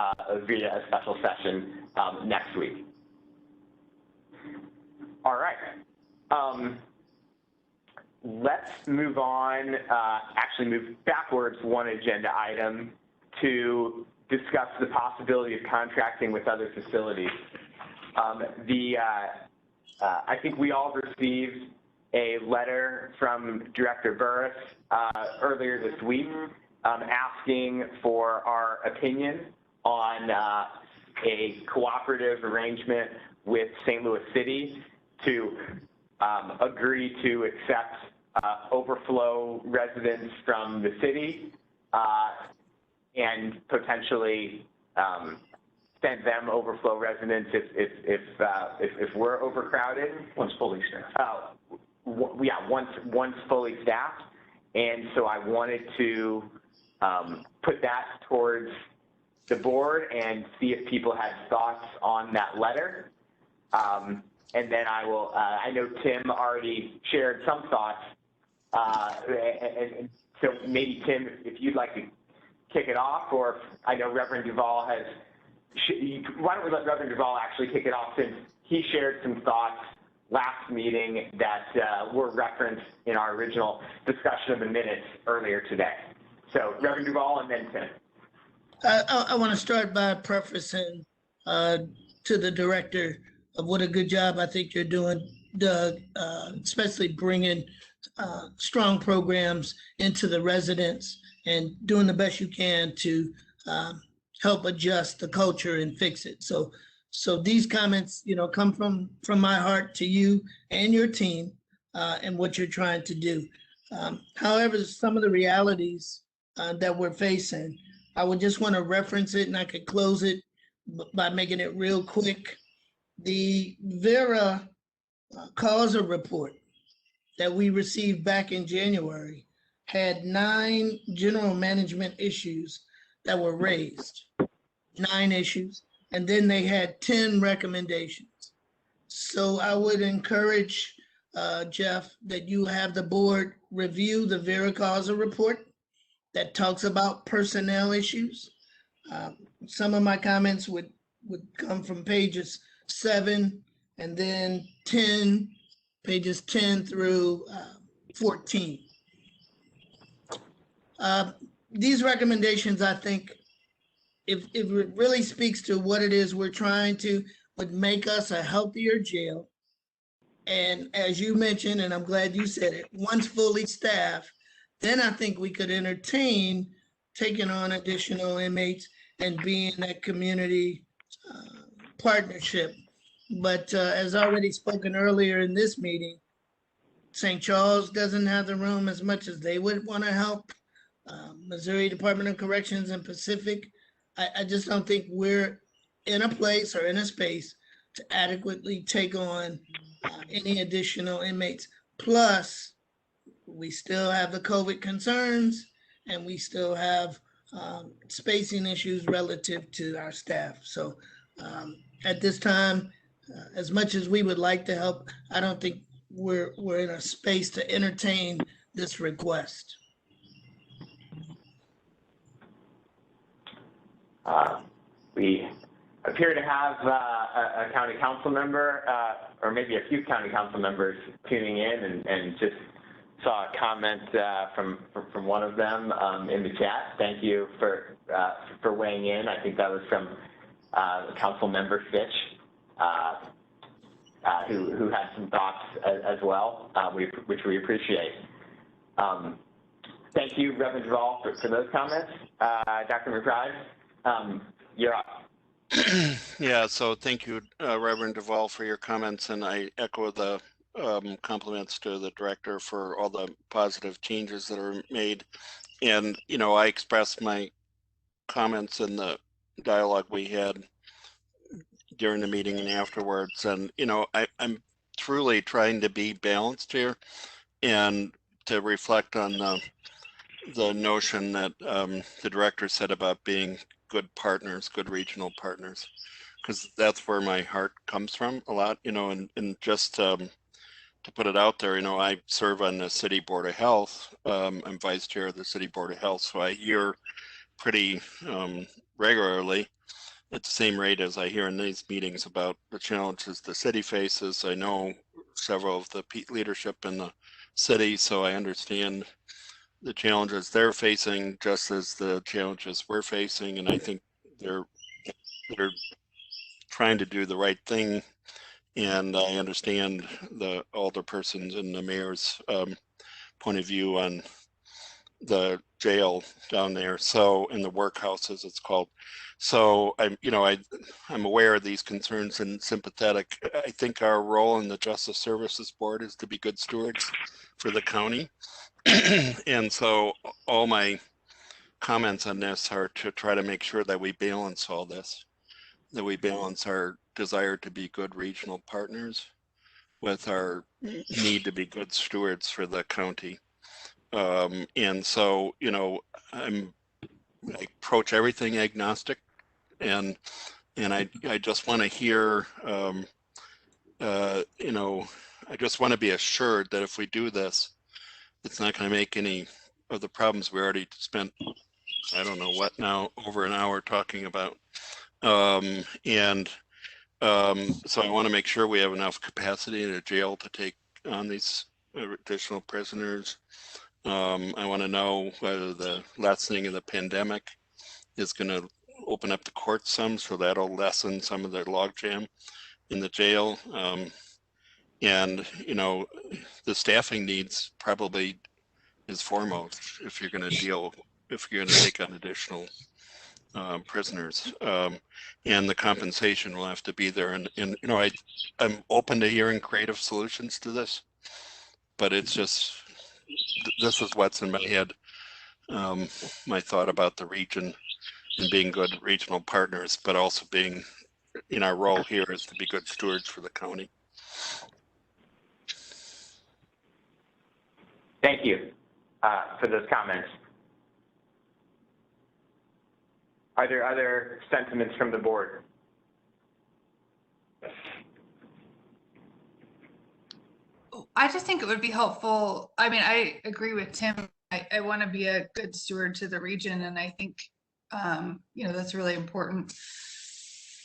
via a special session next week. All right. let's move on, actually move backwards one agenda item to discuss the possibility of contracting with other facilities. I think we all received a letter from Director Burris earlier this week asking for our opinion on a cooperative arrangement with St. Louis City to agree to accept overflow residents from the city and potentially send them overflow residents if we're overcrowded. Once fully staffed. Once fully staffed. And so I wanted to put that towards the board and see if people had thoughts on that letter. And then I will, I know Tim already shared some thoughts. And so maybe Tim, if you'd like to kick it off, or I know Reverend Duvall has, why don't we let Reverend Duvall actually kick it off, since he shared some thoughts last meeting that were referenced in our original discussion of the minutes earlier today. So Reverend Duvall and then Tim. I want to start by prefacing to the director of what a good job I think you're doing, Doug, especially bringing strong programs into the residents and doing the best you can to help adjust the culture and fix it. So these comments, come from my heart to you and your team and what you're trying to do. However, some of the realities that we're facing, I would just want to reference it, and I could close it by making it real quick. The Vera Causa report that we received back in January had 9 general management issues that were raised, 9 issues, and then they had 10 recommendations. So I would encourage, Jeff, that you have the board review the Vera Causa report that talks about personnel issues. Some of my comments would come from pages 7 and then 10, pages 10 through 14. These recommendations, I think, if it really speaks to what it is we're trying to, would make us a healthier jail. And as you mentioned, and I'm glad you said it, once fully staffed, then I think we could entertain taking on additional inmates and being that community partnership. But as already spoken earlier in this meeting, St. Charles doesn't have the room as much as they would want to help. Missouri Department of Corrections and Pacific, I just don't think we're in a place or in a space to adequately take on any additional inmates. Plus, we still have the COVID concerns, and we still have spacing issues relative to our staff. So at this time, as much as we would like to help, I don't think we're in a space to entertain this request. We appear to have a county council member, or maybe a few county council members tuning in, and just saw a comment from one of them in the chat. Thank you for weighing in. I think that was from Council Member Fitch, who had some thoughts as well, which we appreciate. Thank you, Reverend Duvall, for those comments. Dr. McBride, you're up. Yeah, so thank you, Reverend Duvall, for your comments, and I echo the compliments to the director for all the positive changes that are made. And, I expressed my comments in the dialogue we had during the meeting and afterwards. And, I'm truly trying to be balanced here and to reflect on the notion that the director said about being good partners, good regional partners, because that's where my heart comes from a lot, and just to put it out there, I serve on the City Board of Health. I'm vice chair of the City Board of Health, so I hear pretty regularly at the same rate as I hear in these meetings about the challenges the city faces. I know several of the leadership in the city, so I understand the challenges they're facing just as the challenges we're facing, and I think they're trying to do the right thing, and I understand the alderpersons and the mayor's point of view on the jail down there, so in the workhouse as it's called. So I'm aware of these concerns and sympathetic. I think our role in the Justice Services Board is to be good stewards for the county. And so all my comments on this are to try to make sure that we balance all this, that we balance our desire to be good regional partners with our need to be good stewards for the county. And so, I approach everything agnostic, and I just want to hear, I just want to be assured that if we do this, it's not going to make any of the problems we already spent, I don't know what now, over an hour talking about. So I want to make sure we have enough capacity in a jail to take on these additional prisoners. I want to know whether the lessening of the pandemic is going to open up the courts some, so that'll lessen some of the logjam in the jail. And the staffing needs probably is foremost if you're going to take on additional prisoners, and the compensation will have to be there. And I'm open to hearing creative solutions to this, but it's just, this is what's in my head. My thought about the region and being good regional partners, but also being, our role here is to be good stewards for the county. Thank you for those comments. Are there other sentiments from the board? I just think it would be helpful. I mean, I agree with Tim. I want to be a good steward to the region, and I think, that's really important.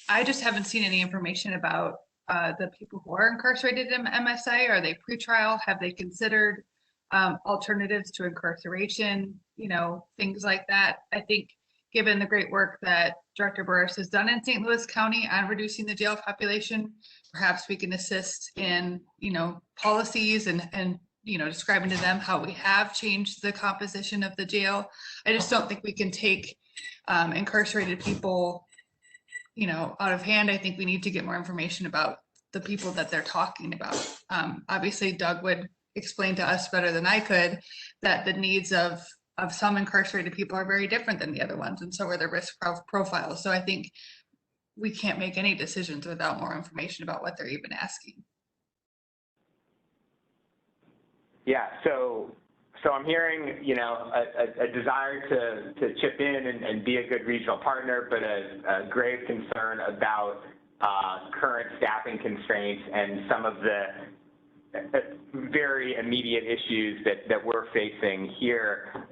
I just haven't seen any information about the people who are incarcerated in MSA. Are they pretrial? Have they considered alternatives to incarceration? Things like that. I think, given the great work that Director Burris has done in St. Louis County on reducing the jail population, perhaps we can assist in, policies and describing to them how we have changed the composition of the jail. I just don't think we can take incarcerated people, out of hand. I think we need to get more information about the people that they're talking about. Obviously, Doug would explain to us better than I could that the needs of some incarcerated people are very different than the other ones, and so are their risk profiles. So I think we can't make any decisions without more information about what they're even asking. Yeah, so I'm hearing, a desire to chip in and be a good regional partner, but a grave concern about current staffing constraints and some of the very immediate issues that we're facing here,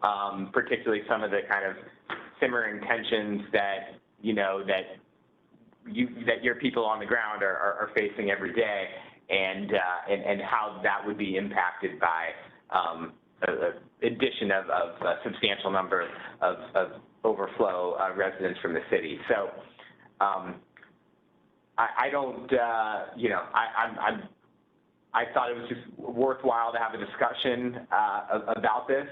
particularly some of the kind of simmering tensions that your people on the ground are facing every day, and how that would be impacted by addition of a substantial number of overflow residents from the city. So I don't, I thought it was just worthwhile to have a discussion about this.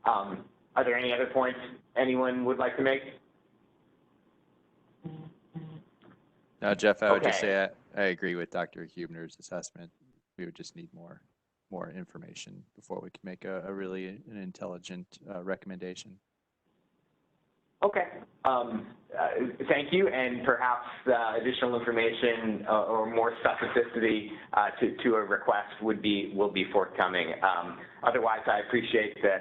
Are there any other points anyone would like to make? No, Jeff, I would just say I agree with Dr. Huebner's assessment. We would just need more information before we can make a really an intelligent recommendation. Okay. Thank you, and perhaps additional information or more specificity to a request will be forthcoming. Otherwise, I appreciate the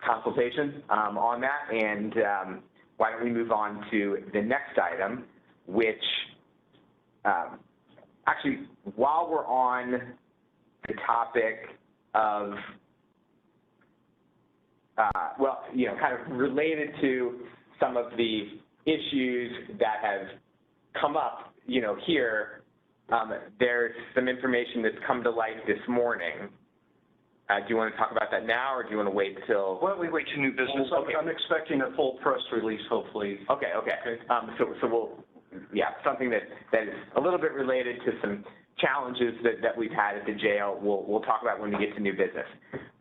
consultation on that, and why don't we move on to the next item, which actually, while we're on the topic of kind of related to some of the issues that have come up, here, there's some information that's come to light this morning Do you want to talk about that now, or do you want to wait till? Why don't we wait to new business? Okay. I'm expecting a full press release, hopefully. Okay. So we'll, something that is a little bit related to some challenges that we've had at the jail. We'll talk about when we get to new business.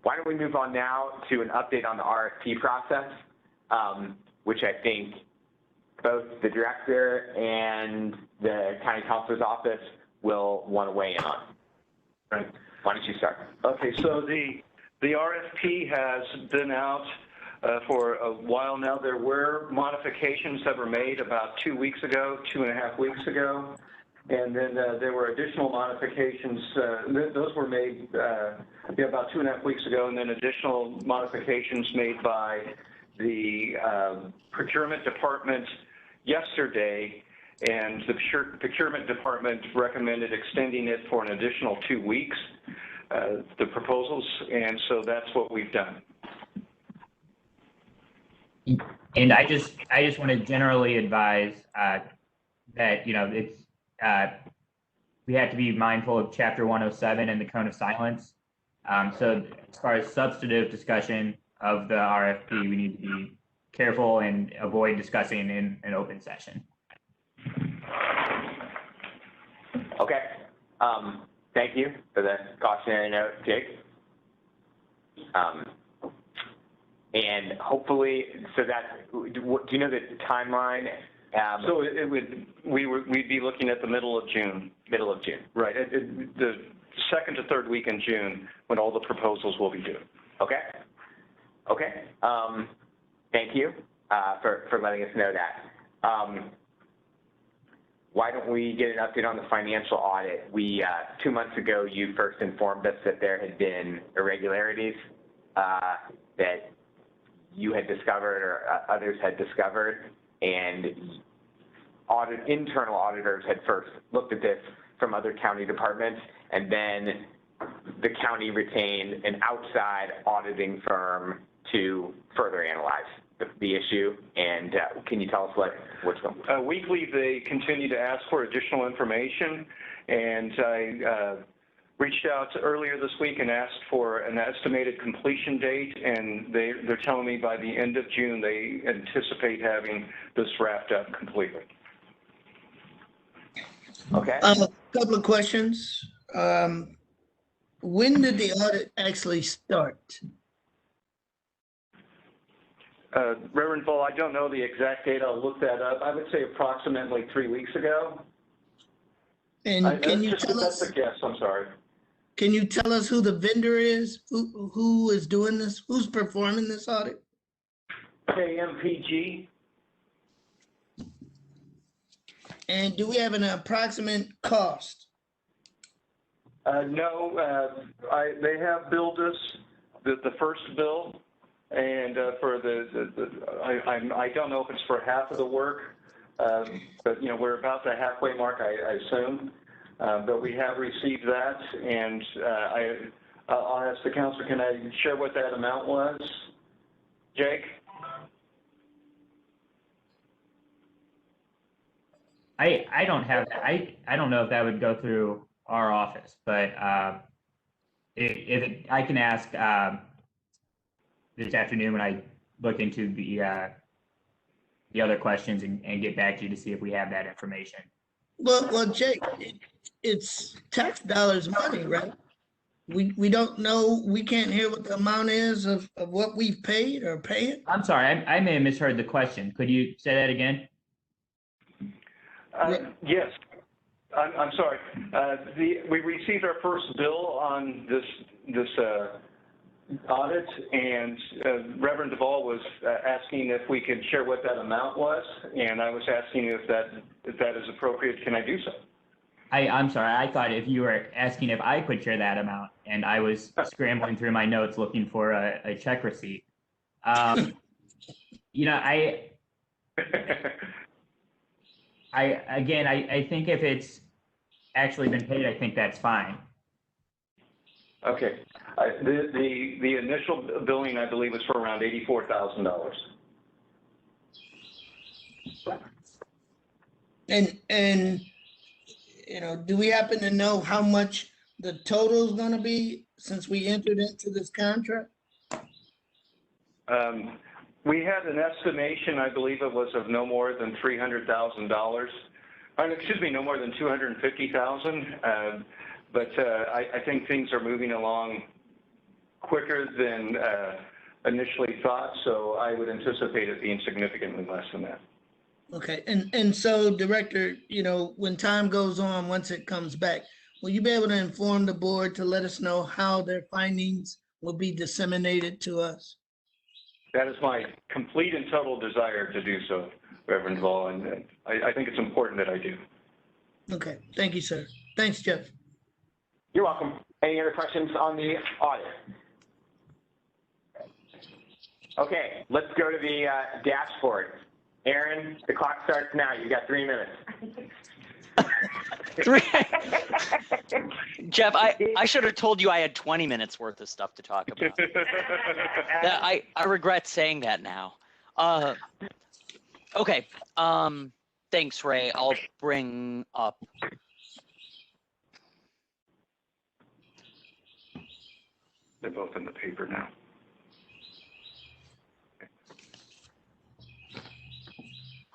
Why don't we move on now to an update on the RFP process, which I think both the director and the county counselor's office will want to weigh in on. Right. Why don't you start? Okay, so the RFP has been out for a while now. There were modifications that were made about 2 weeks ago, 2.5 weeks ago. And then there were additional modifications. Those were made about 2.5 weeks ago, and then additional modifications made by the procurement department yesterday. And the procurement department recommended extending it for an additional 2 weeks, the proposals, and so that's what we've done. And I just want to generally advise that, it's, we have to be mindful of Chapter 107 and the cone of silence. So as far as substantive discussion of the RFP, we need to be careful and avoid discussing in an open session. Okay. Thank you for the cautionary note, Jake. And hopefully, so that, do you know the timeline? So we'd be looking at the middle of June. Middle of June. Right, the second to third week in June, when all the proposals will be due. Okay. Okay. Thank you for letting us know that. Why don't we get an update on the financial audit? We 2 months ago, you first informed us that there had been irregularities that you had discovered or others had discovered, and internal auditors had first looked at this from other county departments, and then the county retained an outside auditing firm to further analyze the issue. And can you tell us what's going on? Weekly, they continue to ask for additional information, and I reached out earlier this week and asked for an estimated completion date, and they're telling me by the end of June they anticipate having this wrapped up completely. Okay. A couple of questions. When did the audit actually start? Reverend Bull, I don't know the exact date. I'll look that up. I would say approximately 3 weeks ago. And can you tell us? That's a guess. I'm sorry. Can you tell us who the vendor is? Who is doing this? Who's performing this audit? KMPG. And do we have an approximate cost? No, they have billed us the first bill, and for I don't know if it's for half of the work, but we're about the halfway mark, I assume. But we have received that, and I'll ask the counselor, can I share what that amount was? Jake? I don't have, I don't know if that would go through our office, but if I can ask this afternoon when I look into the other questions and get back to you to see if we have that information. Well, Jake, it's tax dollars money, right? We don't know, we can't hear what the amount is of what we've paid or paying? I'm sorry, I may have misheard the question. Could you say that again? Yes. I'm sorry. We received our first bill on this audit, and Reverend Duvall was asking if we could share what that amount was, and I was asking if that is appropriate. Can I do so? I'm sorry. I thought if you were asking if I could share that amount, and I was scrambling through my notes looking for a check receipt. I think if it's actually been paid, I think that's fine. Okay. The initial billing, I believe, was for around $84,000. And do we happen to know how much the total's gonna be since we entered into this contract? We had an estimation, I believe it was of no more than $300,000. Excuse me, no more than $250,000. But I think things are moving along quicker than initially thought, so I would anticipate it being significantly less than that. Okay, and so Director, you know, when time goes on, once it comes back, will you be able to inform the board to let us know how their findings will be disseminated to us? That is my complete and total desire to do so, Reverend Vaughn, and I think it's important that I do. Okay, thank you, sir. Thanks, Jeff. You're welcome. Any other questions on the audit? Okay, let's go to the dashboard. Aaron, the clock starts now. You've got 3 minutes. Jeff, I should have told you I had 20 minutes worth of stuff to talk about. I regret saying that now. Okay. Thanks, Ray. I'll bring up. They're both in the paper now.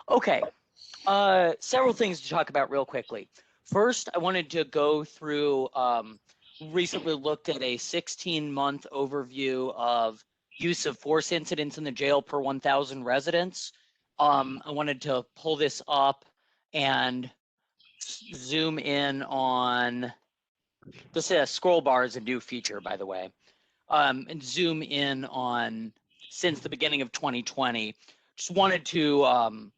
Okay. Several things to talk about real quickly. First, I wanted to go through, recently looked at a 16-month overview of use of force incidents in the jail per 1,000 residents. I wanted to pull this up and zoom in on, this scroll bar is a new feature, by the way, and zoom in on since the beginning of 2020. Just wanted to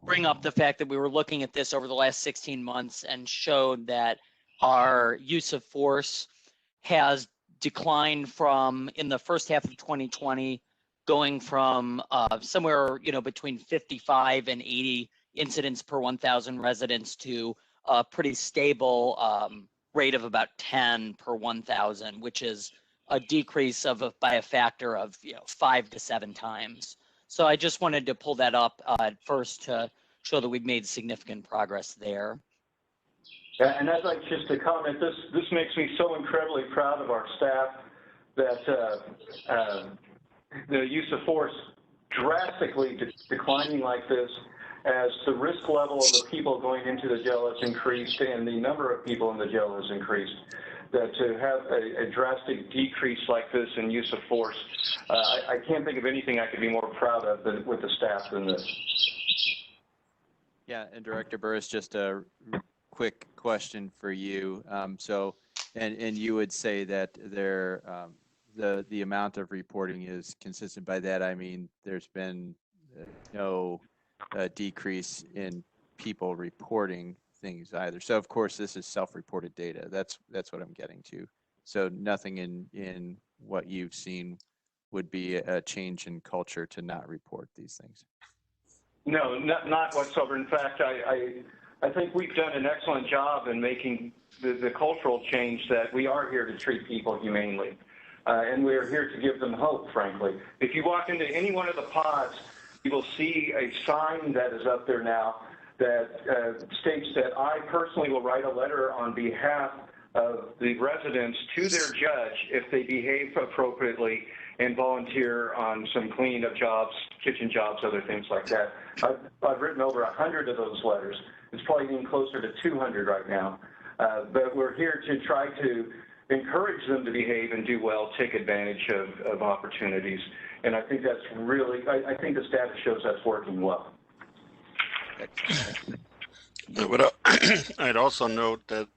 bring up the fact that we were looking at this over the last 16 months and showed that our use of force has declined from, in the first half of 2020, going from somewhere, you know, between 55 and 80 incidents per 1,000 residents to a pretty stable rate of about 10 per 1,000, which is a decrease of by a factor of 5 to 7 times. So I just wanted to pull that up first to show that we've made significant progress there. Yeah, and I'd like just to comment, this makes me so incredibly proud of our staff that the use of force drastically declining like this as the risk level of the people going into the jail has increased and the number of people in the jail has increased. That to have a drastic decrease like this in use of force, I can't think of anything I could be more proud of with the staff than this. Yeah, and Director Burris, just a quick question for you. And you would say that the amount of reporting is consistent. By that I mean there's been no decrease in people reporting things either. So of course this is self-reported data. That's what I'm getting to. So nothing in what you've seen would be a change in culture to not report these things. No, not whatsoever. In fact, I think we've done an excellent job in making the cultural change that we are here to treat people humanely. And we're here to give them hope, frankly. If you walk into any one of the pods, you will see a sign that is up there now that states that I personally will write a letter on behalf of the residents to their judge if they behave appropriately and volunteer on some cleaning up jobs, kitchen jobs, other things like that. I've written over 100 of those letters. It's probably even closer to 200 right now. But we're here to try to encourage them to behave and do well, take advantage of opportunities. And I think that's really, I think the status shows that's working well. I'd also note that,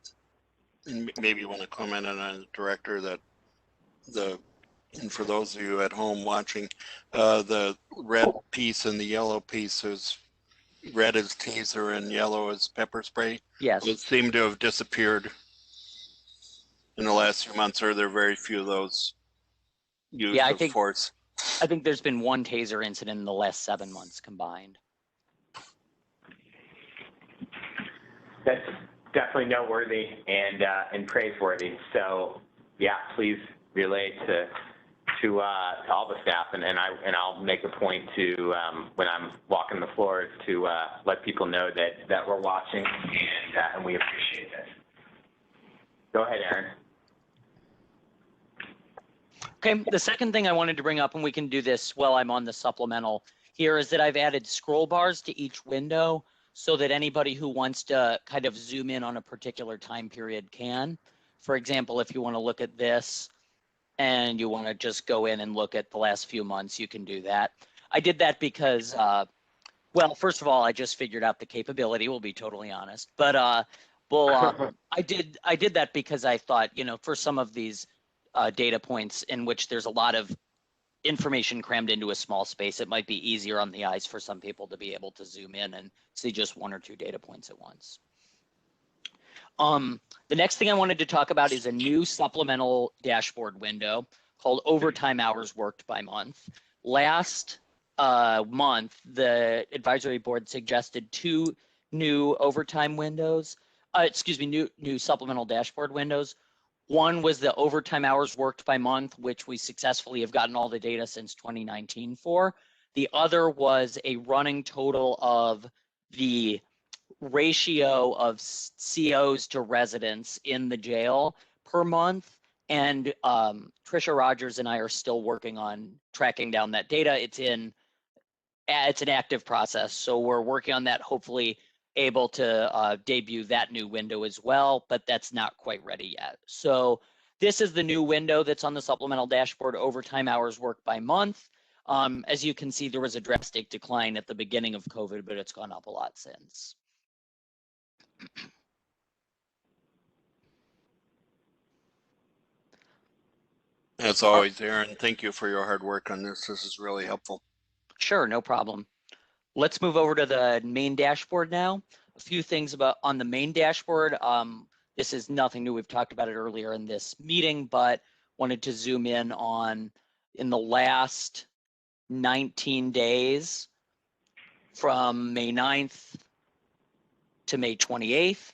and maybe you want to comment on the director, that and for those of you at home watching, the red piece and the yellow piece is red is taser and yellow is pepper spray. Yes. It seemed to have disappeared in the last few months, or there are very few of those use of force. I think there's been one taser incident in the last 7 months combined. That's definitely noteworthy and praiseworthy. So yeah, please relay to all the staff, and I'll make a point to when I'm walking the floors to let people know that we're watching and we appreciate it. Go ahead, Aaron. Okay, the second thing I wanted to bring up, and we can do this while I'm on the supplemental here, is that I've added scroll bars to each window so that anybody who wants to kind of zoom in on a particular time period can. For example, if you want to look at this and you want to just go in and look at the last few months, you can do that. I did that because, well, first of all, I just figured out the capability, we'll be totally honest. But I did that because I thought, you know, for some of these data points in which there's a lot of information crammed into a small space, it might be easier on the eyes for some people to be able to zoom in and see just one or two data points at once. The next thing I wanted to talk about is a new supplemental dashboard window called Overtime Hours Worked by Month. Last month, the advisory board suggested 2 new overtime windows, new supplemental dashboard windows. One was the overtime hours worked by month, which we successfully have gotten all the data since 2019 for. The other was a running total of the ratio of COs to residents in the jail per month. And Trisha Rogers and I are still working on tracking down that data. It's an active process, so we're working on that, hopefully able to debut that new window as well, but that's not quite ready yet. So this is the new window that's on the supplemental dashboard, overtime hours worked by month. As you can see, there was a drastic decline at the beginning of COVID, but it's gone up a lot since. As always, Aaron, thank you for your hard work on this. This is really helpful. Sure, no problem. Let's move over to the main dashboard now. A few things about on the main dashboard. This is nothing new. We've talked about it earlier in this meeting, but wanted to zoom in on in the last 19 days from May 9th to May 28th,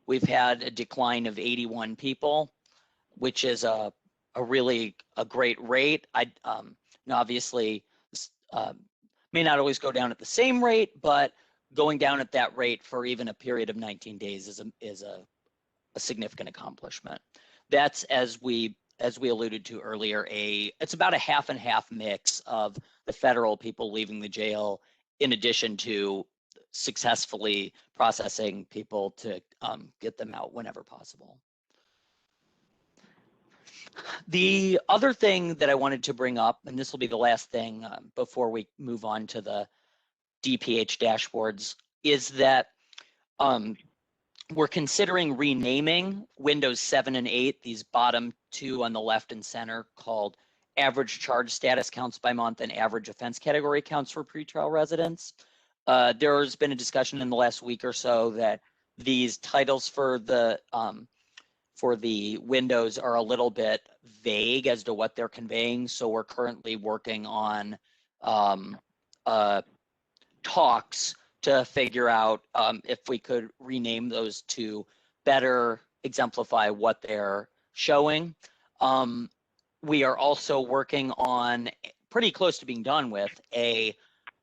we've had a decline of 81 people, which is a really great rate. Obviously, may not always go down at the same rate, but going down at that rate for even a period of 19 days is a significant accomplishment. That's, as we alluded to earlier, it's about a half and half mix of the federal people leaving the jail, in addition to successfully processing people to get them out whenever possible. The other thing that I wanted to bring up, and this will be the last thing before we move on to the DPH dashboards, is that we're considering renaming Windows 7 and 8, these bottom two on the left and center, called average charge status counts by month and average offense category counts for pretrial residents. There's been a discussion in the last week or so that these titles for the windows are a little bit vague as to what they're conveying. So we're currently working on talks to figure out if we could rename those to better exemplify what they're showing. We are also working on, pretty close to being done with, a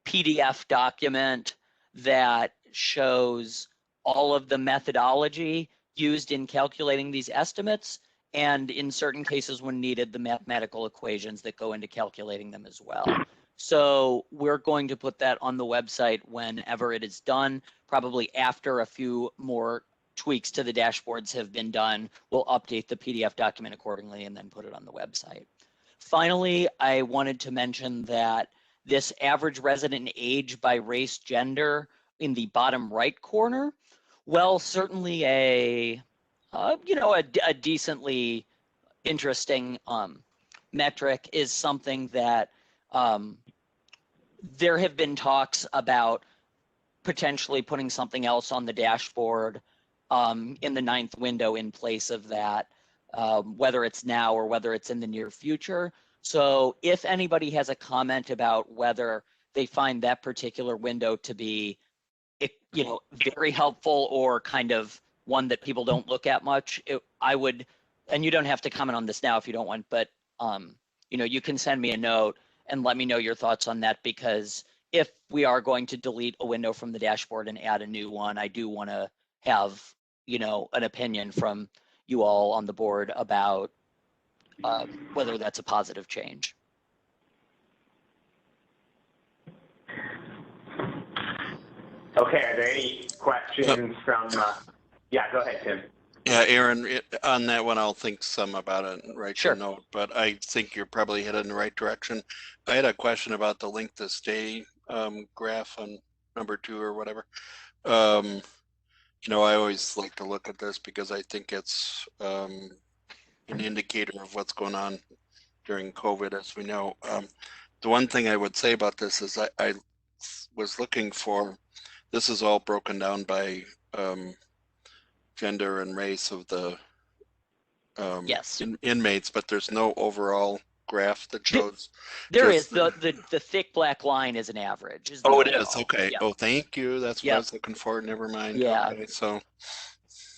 PDF document that shows all of the methodology used in calculating these estimates, and in certain cases when needed, the mathematical equations that go into calculating them as well. So we're going to put that on the website whenever it is done, probably after a few more tweaks to the dashboards have been done. We'll update the PDF document accordingly and then put it on the website. Finally, I wanted to mention that this average resident age by race, gender in the bottom right corner, well, certainly a decently interesting metric, is something that there have been talks about potentially putting something else on the dashboard in the 9th window in place of that, whether it's now or whether it's in the near future. So if anybody has a comment about whether they find that particular window to be, very helpful or kind of one that people don't look at much, I would, and you don't have to comment on this now if you don't want, but you can send me a note and let me know your thoughts on that, because if we are going to delete a window from the dashboard and add a new one, I do want to have, an opinion from you all on the board about whether that's a positive change. Okay, are there any questions from, yeah, go ahead, Tim. Yeah, Aaron, on that one, I'll think some about it and write Sure. a note, but I think you're probably headed in the right direction. I had a question about the length to stay graph on number 2 or whatever. You know, I always like to look at this because I think it's an indicator of what's going on during COVID, as we know. The one thing I would say about this is I was looking for, this is all broken down by gender and race of the Yes. inmates, but there's no overall graph that shows. There just is the thick black line is an average. Is the Oh, it overall. is. Okay. Yeah. Oh, thank you. That's what Yeah. I was looking for. Never mind. Yeah. Okay, so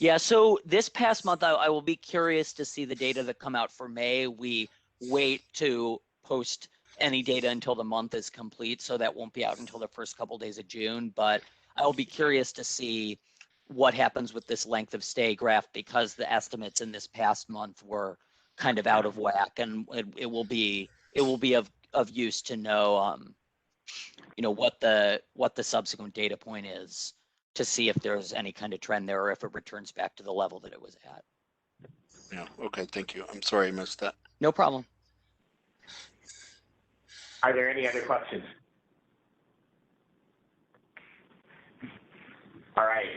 Yeah, so this past month, I will be curious to see the data that come out for May. We wait to post any data until the month is complete, so that won't be out until the first couple days of June. But I will be curious to see what happens with this length of stay graph, because the estimates in this past month were kind of out of whack, and it will be of use to know you know, what the subsequent data point is, to see if there's any kind of trend there, or if it returns back to the level that it was at. yeah. Okay. Thank you. I'm sorry I missed that. No problem. Are there any other questions? All right.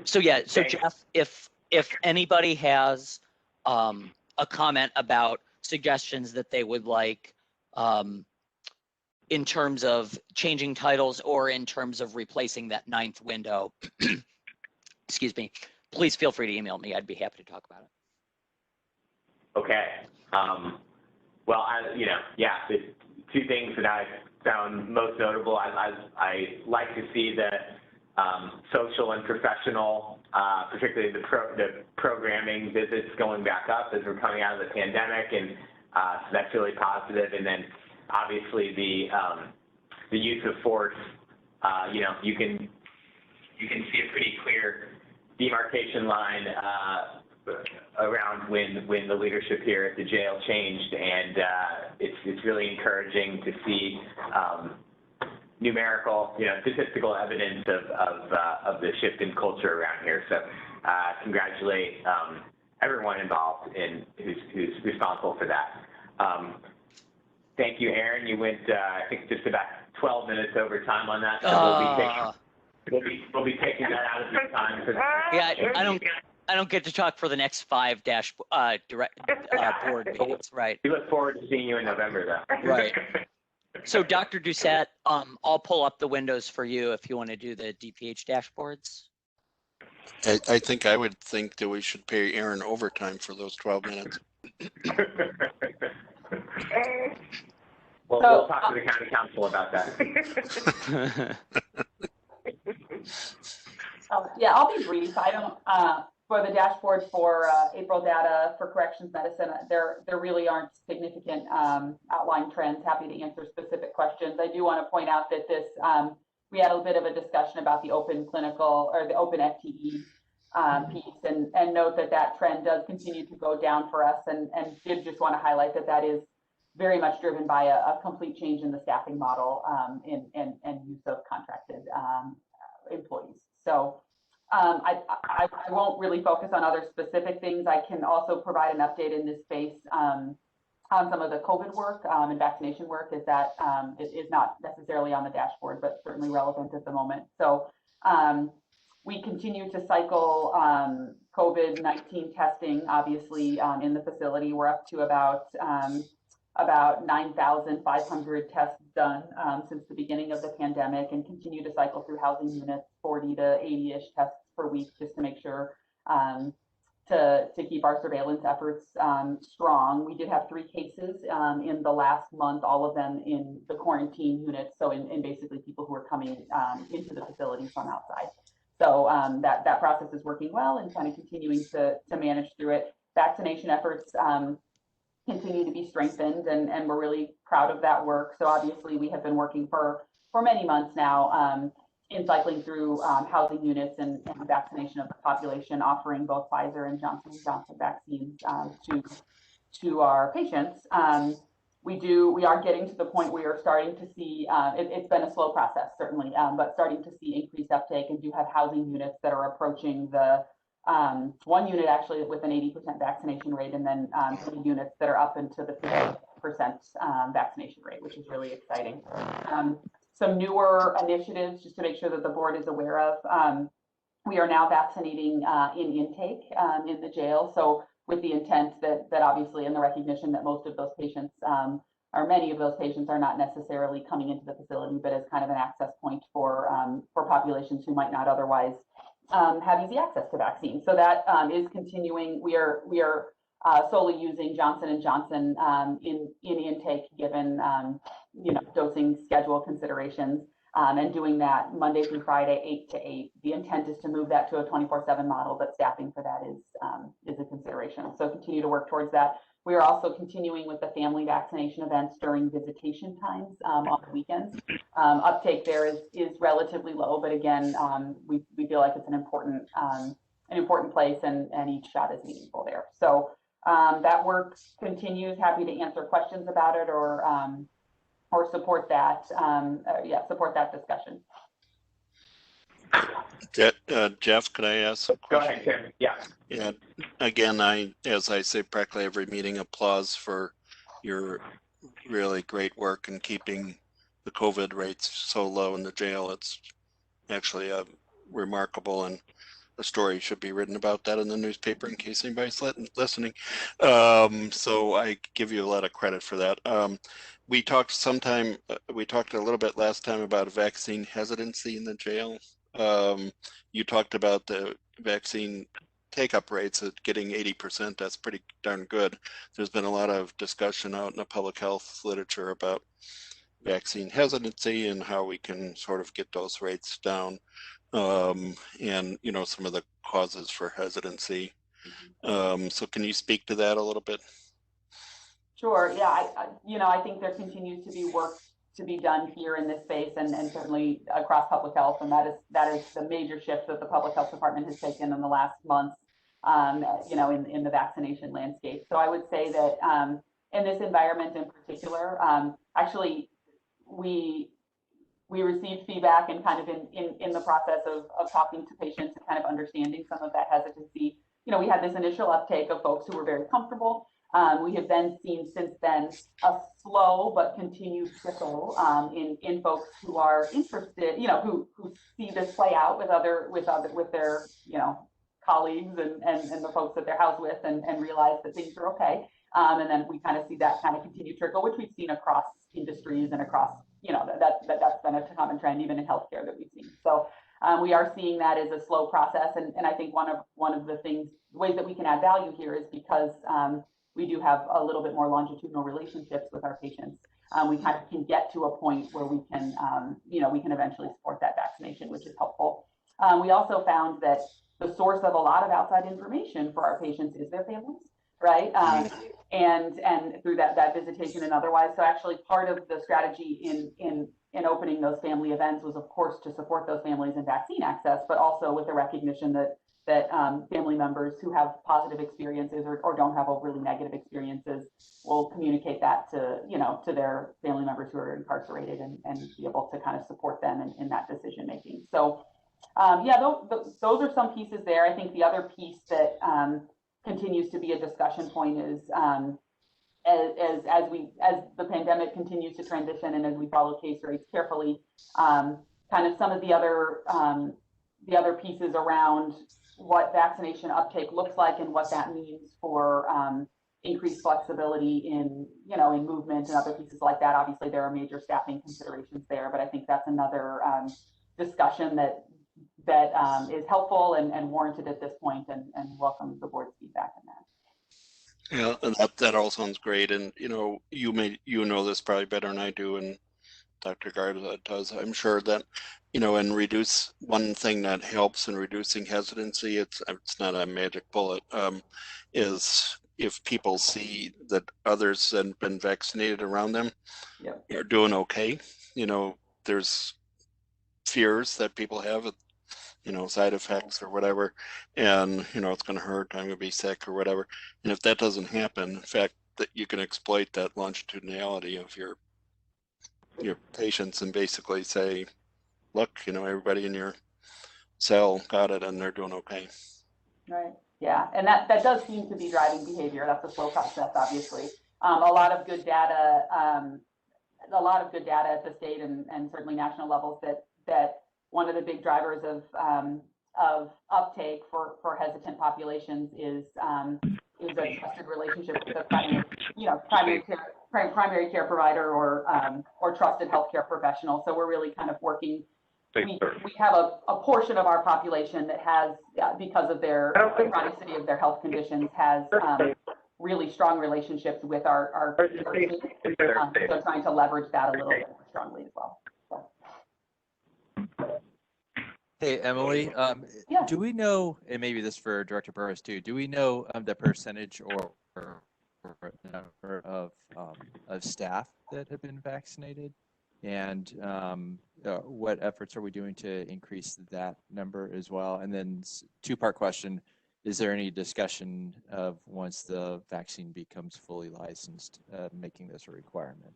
So yeah, so thanks. Jeff, if anybody has a comment about suggestions that they would like in terms of changing titles or in terms of replacing that 9th window, excuse me, please feel free to email me. I'd be happy to talk about it. Okay. Well, the 2 things that I found most notable, I like to see the social and professional, particularly the programming visits going back up as we're coming out of the pandemic, and so that's really positive. And then obviously the use of force, you can see a pretty clear demarcation line around when the leadership here at the jail changed, and it's really encouraging to see numerical, statistical evidence of the shift in culture around here. So congratulate everyone involved in who's responsible for that. Thank you, Aaron. You went, I think, just about 12 minutes over time on that. So we'll be taking that out of your time. Yeah, I don't get to talk for the next 5 board meetings, right? We look forward to seeing you in November, though. Right. So Dr. Doucette, I'll pull up the windows for you if you want to do the DPH dashboards. I think I would think that we should pay Aaron overtime for those 12 minutes. We'll talk to the county council about that. Yeah, I'll be brief. I don't, for the dashboard for April data for corrections medicine, there really aren't significant outline trends. Happy to answer specific questions. I do want to point out that this, we had a bit of a discussion about the open clinical or the open FTE piece, and note that trend does continue to go down for us, and did just want to highlight that is very much driven by a complete change in the staffing model and use of contracted employees. So I won't really focus on other specific things. I can also provide an update in this space on some of the COVID work and vaccination work, is that it is not necessarily on the dashboard, but certainly relevant at the moment. So we continue to cycle COVID-19 testing, obviously, in the facility. We're up to about 9,500 tests done since the beginning of the pandemic, and continue to cycle through housing units, 40 to 80-ish tests per week, just to make sure to keep our surveillance efforts strong. We did have 3 cases in the last month, all of them in the quarantine units, so in basically people who are coming into the facility from outside. So that process is working well, and kind of continuing to manage through it. Vaccination efforts continue to be strengthened, and we're really proud of that work. So obviously we have been working for many months now in cycling through housing units and vaccination of the population, offering both Pfizer and Johnson & Johnson vaccines to our patients, we are getting to the point where we are starting to see, it's been a slow process, certainly, but starting to see increased uptake, and do have housing units that are approaching the, one unit actually with an 80% vaccination rate, and then 3 units that are up into the 50% vaccination rate, which is really exciting. Some newer initiatives, just to make sure that the board is aware of. We are now vaccinating in intake in the jail. So with the intent that obviously, and the recognition that most of those patients, or many of those patients, are not necessarily coming into the facility, but as kind of an access point for populations who might not otherwise have easy access to vaccines. So that is continuing. We are solely using Johnson & Johnson in intake, given dosing schedule considerations, and doing that Monday through Friday, 8 to 8. The intent is to move that to a 24/7 model, but staffing for that is a consideration. So continue to work towards that. We are also continuing with the family vaccination events during visitation times on the weekends. Uptake there is relatively low, but again, we feel like it's an important place, and each shot is meaningful there. So that work continues. Happy to answer questions about it, or support that. Support that discussion. Jeff, could I ask a question? Go ahead, Tim. Yeah. Yeah. Again, as I say practically every meeting, applause for your really great work in keeping the COVID rates so low in the jail. It's actually remarkable, and a story should be written about that in the newspaper in case anybody's listening. So I give you a lot of credit for that. We talked a little bit last time about vaccine hesitancy in the jail. You talked about the vaccine take-up rates at getting 80%. That's pretty darn good. There's been a lot of discussion out in the public health literature about vaccine hesitancy and how we can sort of get those rates down, and some of the causes for hesitancy. So can you speak to that a little bit? Sure. Yeah. I think there continues to be work to be done here in this space, and certainly across public health, and that is the major shift that the public health department has taken in the last month, in the vaccination landscape. So I would say that in this environment in particular, actually we received feedback, and kind of in the process of talking to patients and kind of understanding some of that hesitancy. We had this initial uptake of folks who were very comfortable. We have then seen since then a slow but continued trickle in folks who are interested, who see this play out with their colleagues and the folks that they're housed with, and realize that things are okay. And then we kind of see that kind of continued trickle, which we've seen across industries and across, that's been a common trend even in healthcare that we've seen. So we are seeing that as a slow process, and I think one of the ways that we can add value here is because we do have a little bit more longitudinal relationships with our patients. We kind of can get to a point where we can eventually support that vaccination, which is helpful. We also found that the source of a lot of outside information for our patients is their families, right? And through that visitation and otherwise. So actually part of the strategy in opening those family events was, of course, to support those families in vaccine access, but also with the recognition that family members who have positive experiences or don't have overly negative experiences will communicate that to their family members who are incarcerated, and be able to kind of support them in that decision making. So those are some pieces there. I think the other piece that continues to be a discussion point is as the pandemic continues to transition, and as we follow case rates carefully, kind of some of the other pieces around what vaccination uptake looks like and what that means for increased flexibility in movement and other pieces like that. Obviously, there are major staffing considerations there, but I think that's another discussion that is helpful and warranted at this point, and welcome the board's feedback on that. Yeah, and that all sounds great. And you know this probably better than I do, and Dr. Garza does. I'm sure that and reduce one thing that helps in reducing hesitancy. It's not a magic bullet. Is if people see that others that have been vaccinated around them are doing okay. There's fears that people have, side effects or whatever, and it's going to hurt, I'm going to be sick or whatever. And if that doesn't happen, in fact, that you can exploit that longitudinality of your patients and basically say, look, everybody in your cell got it and they're doing okay. Right. Yeah. And that does seem to be driving behavior. That's a slow process, obviously. A lot of good data at the state and certainly national levels that one of the big drivers of uptake for hesitant populations is a trusted relationship with a primary care provider or trusted healthcare professional. So we're really kind of working. We have a portion of our population that has, because of their chronicity of their health conditions, has really strong relationships with our so trying to leverage that a little bit more strongly as well. So. Hey, Emily, Yeah. Do we know, and maybe this for Director Burris too, do we know the percentage or number of staff that have been vaccinated? And what efforts are we doing to increase that number as well? And then two-part question, is there any discussion of once the vaccine becomes fully licensed, making this a requirement?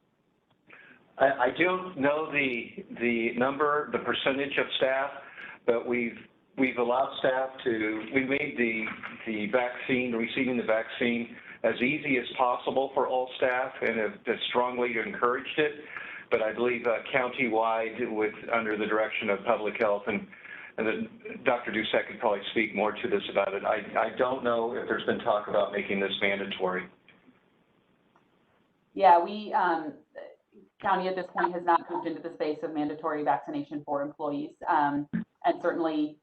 I don't know the number, the percentage of staff, but we've allowed staff we made the vaccine, receiving the vaccine as easy as possible for all staff and have strongly encouraged it. But I believe county-wide, under the direction of public health, and then Dr. Doucette could probably speak more to this about it. I don't know if there's been talk about making this mandatory. Yeah, county at this point has not moved into the space of mandatory vaccination for employees. And certainly,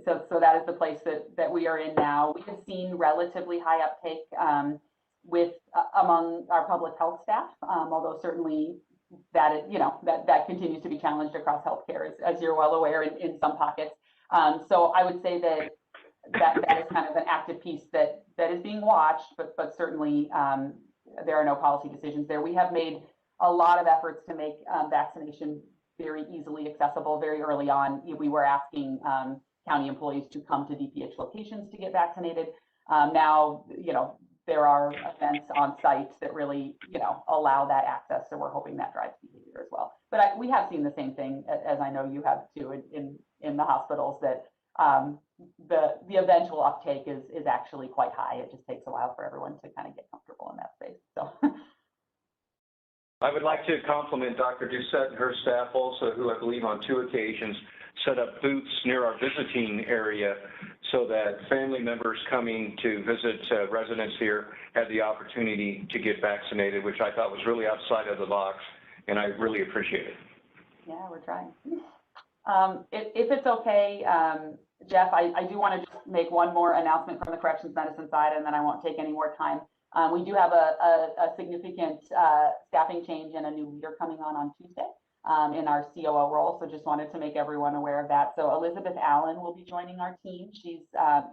so that is the place that we are in now. We have seen relatively high uptake among our public health staff, although certainly that continues to be challenged across healthcare, as you're well aware, in some pockets. So I would say that is kind of an active piece that is being watched, but certainly there are no policy decisions there. We have made a lot of efforts to make vaccination very easily accessible. Very early on, we were asking county employees to come to DPH locations to get vaccinated. Now, there are events on site that really, allow that access. So we're hoping that drives behavior as well. But we have seen the same thing, as I know you have too, in the hospitals, that the eventual uptake is actually quite high. It just takes a while for everyone to kind of get comfortable in that space. So. I would like to compliment Dr. Doucette and her staff also, who I believe on 2 occasions set up booths near our visiting area so that family members coming to visit residents here had the opportunity to get vaccinated, which I thought was really outside of the box, and I really appreciate it. Yeah, we're trying. If it's okay, Jeff, I do want to just make one more announcement from the corrections medicine side, and then I won't take any more time. We do have a significant staffing change and a new leader coming on Tuesday in our COO role. So just wanted to make everyone aware of that. So Elizabeth Allen will be joining our team. She's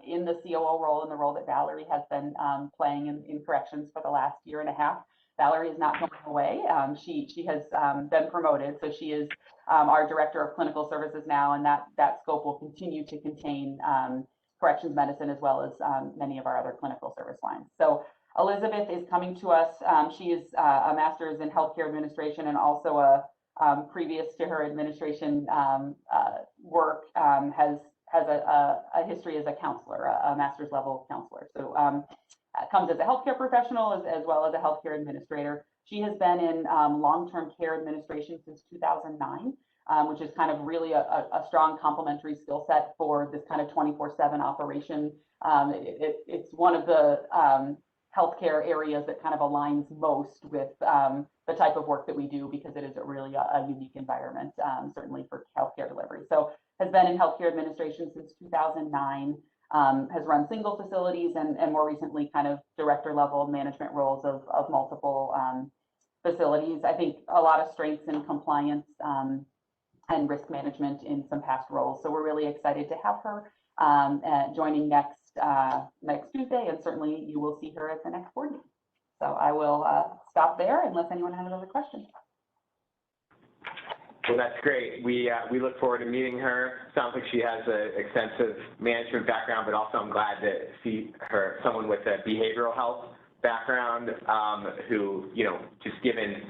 in the COO role, in the role that Valerie has been playing in corrections for the last year and a half. Valerie is not going away. She has been promoted. So she is our director of clinical services now, and that scope will continue to contain corrections medicine as well as many of our other clinical service lines. So Elizabeth is coming to us. She is a master's in healthcare administration and also previous to her administration work has a history as a counselor, a master's level counselor. So comes as a healthcare professional as well as a healthcare administrator. She has been in long-term care administration since 2009, which is kind of really a strong complementary skill set for this kind of 24/7 operation. It's one of the healthcare areas that kind of aligns most with the type of work that we do, because it is really a unique environment, certainly for healthcare delivery. So has been in healthcare administration since 2009, has run single facilities and more recently kind of director level management roles of multiple facilities. I think a lot of strengths in compliance and risk management in some past roles. So we're really excited to have her joining next Tuesday, and certainly you will see her at the next board meeting. So I will stop there unless anyone has another question. Well, that's great. We look forward to meeting her. Sounds like she has an extensive management background, but also I'm glad to see her, someone with a behavioral health background, who, you know, just given,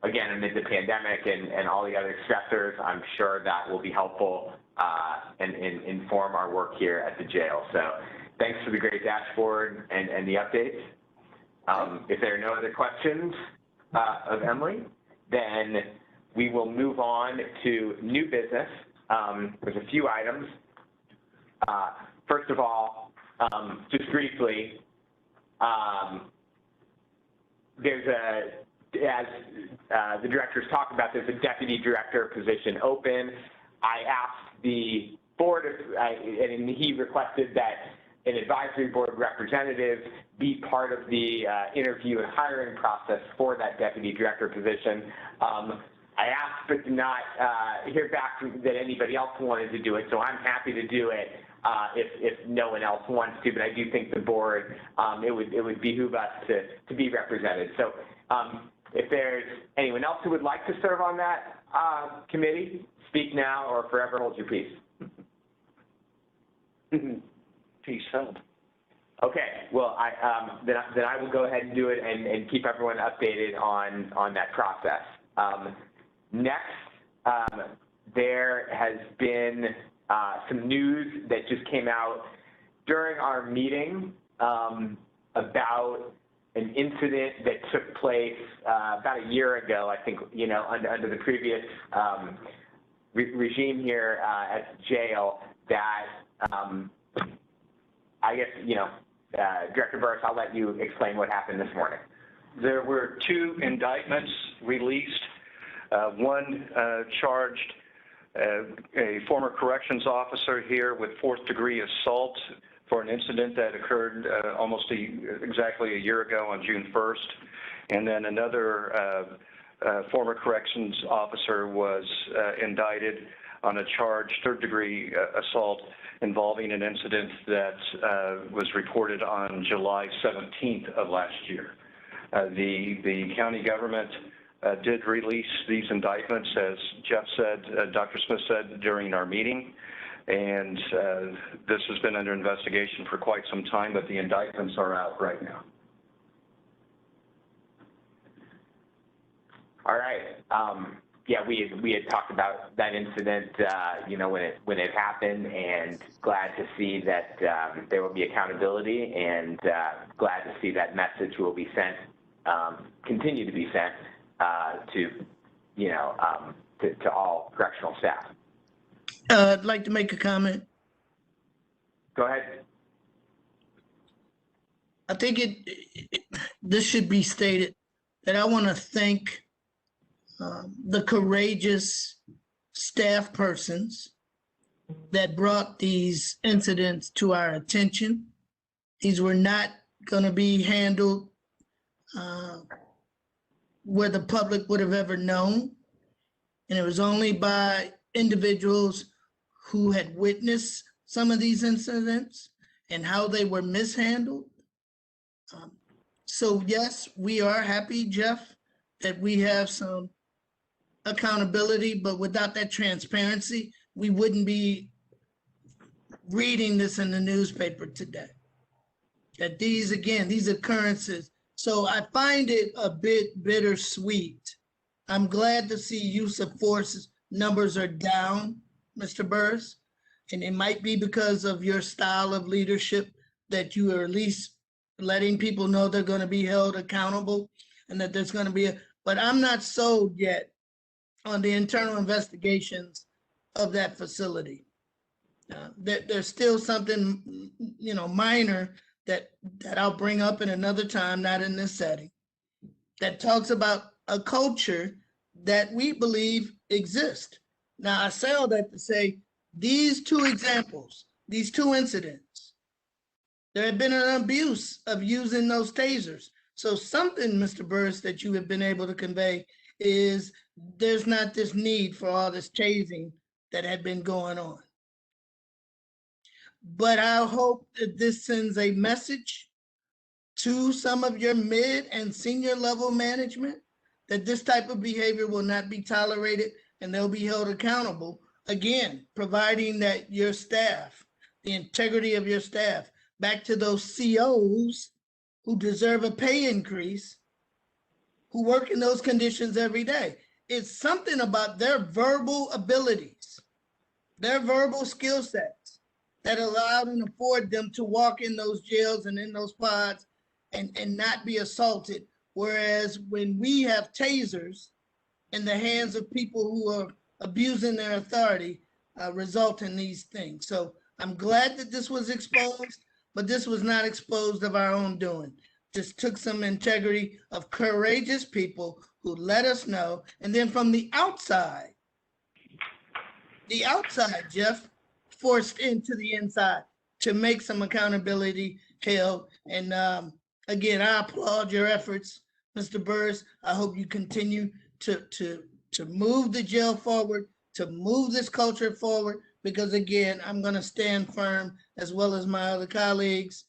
again, amid the pandemic and all the other stressors, I'm sure that will be helpful and inform our work here at the jail. So thanks for the great dashboard and the updates. If there are no other questions of Emily, then we will move on to new business. There's a few items. First of all, just briefly, there's as the directors talked about, there's a deputy director position open. I asked the board, and he requested that an advisory board representative be part of the interview and hiring process for that deputy director position. I asked but did not hear back that anybody else wanted to do it, so I'm happy to do it if no one else wants to, but I do think the board, it would behoove us to be represented. So if there's anyone else who would like to serve on that committee, speak now or forever hold your peace. Peace held. Okay, well, then I will go ahead and do it and keep everyone updated on that process. Next, there has been some news that just came out during our meeting about an incident that took place about a year ago, I think, you know, under the previous regime here at the jail that I guess, you know, Director Burris, I'll let you explain what happened this morning. There were 2 indictments released. One charged a former corrections officer here with 4th-degree assault for an incident that occurred almost exactly a year ago on June 1st. And then another former corrections officer was indicted on a charge, 3rd-degree assault, involving an incident that was reported on July 17th of last year. The county government did release these indictments, as Jeff said, Dr. Smith said during our meeting, and this has been under investigation for quite some time, but the indictments are out right now. All right. Yeah, we had talked about that incident, you know, when it happened, and glad to see that there will be accountability, and glad to see that message will be sent, continue to be sent to, you know, to all correctional staff. I'd like to make a comment. Go ahead. I think this should be stated that I want to thank the courageous staff persons that brought these incidents to our attention. These were not going to be handled where the public would have ever known. And it was only by individuals who had witnessed some of these incidents and how they were mishandled. So yes, we are happy, Jeff, that we have some accountability, but without that transparency, we wouldn't be reading this in the newspaper today. That these occurrences. So I find it a bit bittersweet. I'm glad to see use of force numbers are down, Mr. Burris, and it might be because of your style of leadership that you are at least letting people know they're going to be held accountable and that there's going to be but I'm not sold yet on the internal investigations of that facility. There's still something, you know, minor that I'll bring up in another time, not in this setting, that talks about a culture that we believe exists. Now, I say all that to say these 2 examples, these 2 incidents, there had been an abuse of using those tasers. So something, Mr. Burris, that you have been able to convey is there's not this need for all this tasing that had been going on. But I hope that this sends a message to some of your mid and senior level management that this type of behavior will not be tolerated and they'll be held accountable. Again, providing that your staff, the integrity of your staff, back to those COs who deserve a pay increase, who work in those conditions every day. It's something about their verbal abilities, their verbal skill sets that allowed and afford them to walk in those jails and in those pods and not be assaulted. Whereas when we have tasers in the hands of people who are abusing their authority, result in these things. So I'm glad that this was exposed, but this was not exposed of our own doing. Just took some integrity of courageous people who let us know. And then from the outside, Jeff, forced into the inside to make some accountability held. And again, I applaud your efforts, Mr. Burris. I hope you continue to move the jail forward, to move this culture forward, because again, I'm going to stand firm, as well as my other colleagues,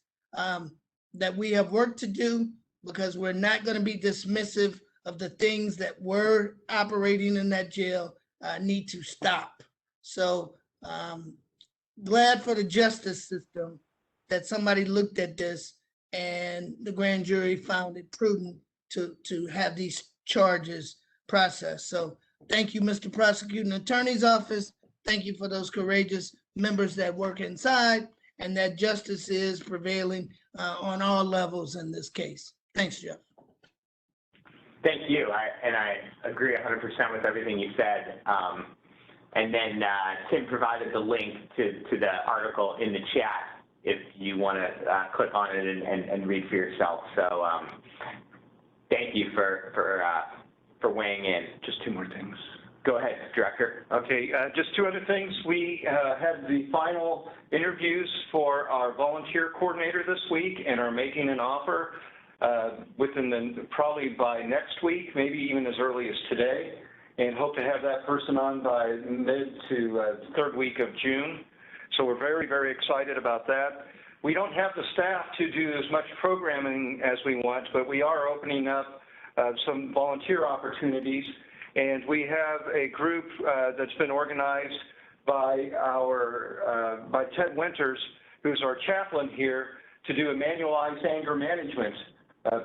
that we have work to do, because we're not going to be dismissive of the things that were operating in that jail need to stop. So glad for the justice system that somebody looked at this and the grand jury found it prudent to have these charges processed. So thank you, Mr. Prosecuting Attorney's Office. Thank you for those courageous members that work inside, and that justice is prevailing on all levels in this case. Thanks, Jeff. Thank you. I agree 100% with everything you said. And then Tim provided the link to the article in the chat if you want to click on it and read for yourself. So thank you for weighing in. Just two more things. Go ahead, Director. Okay, just two other things. We had the final interviews for our volunteer coordinator this week and are making an offer probably by next week, maybe even as early as today, and hope to have that person on by mid to third week of June. So we're very, very excited about that. We don't have the staff to do as much programming as we want, but we are opening up some volunteer opportunities. And we have a group that's been organized by by Ted Winters, who's our chaplain here, to do a manualized anger management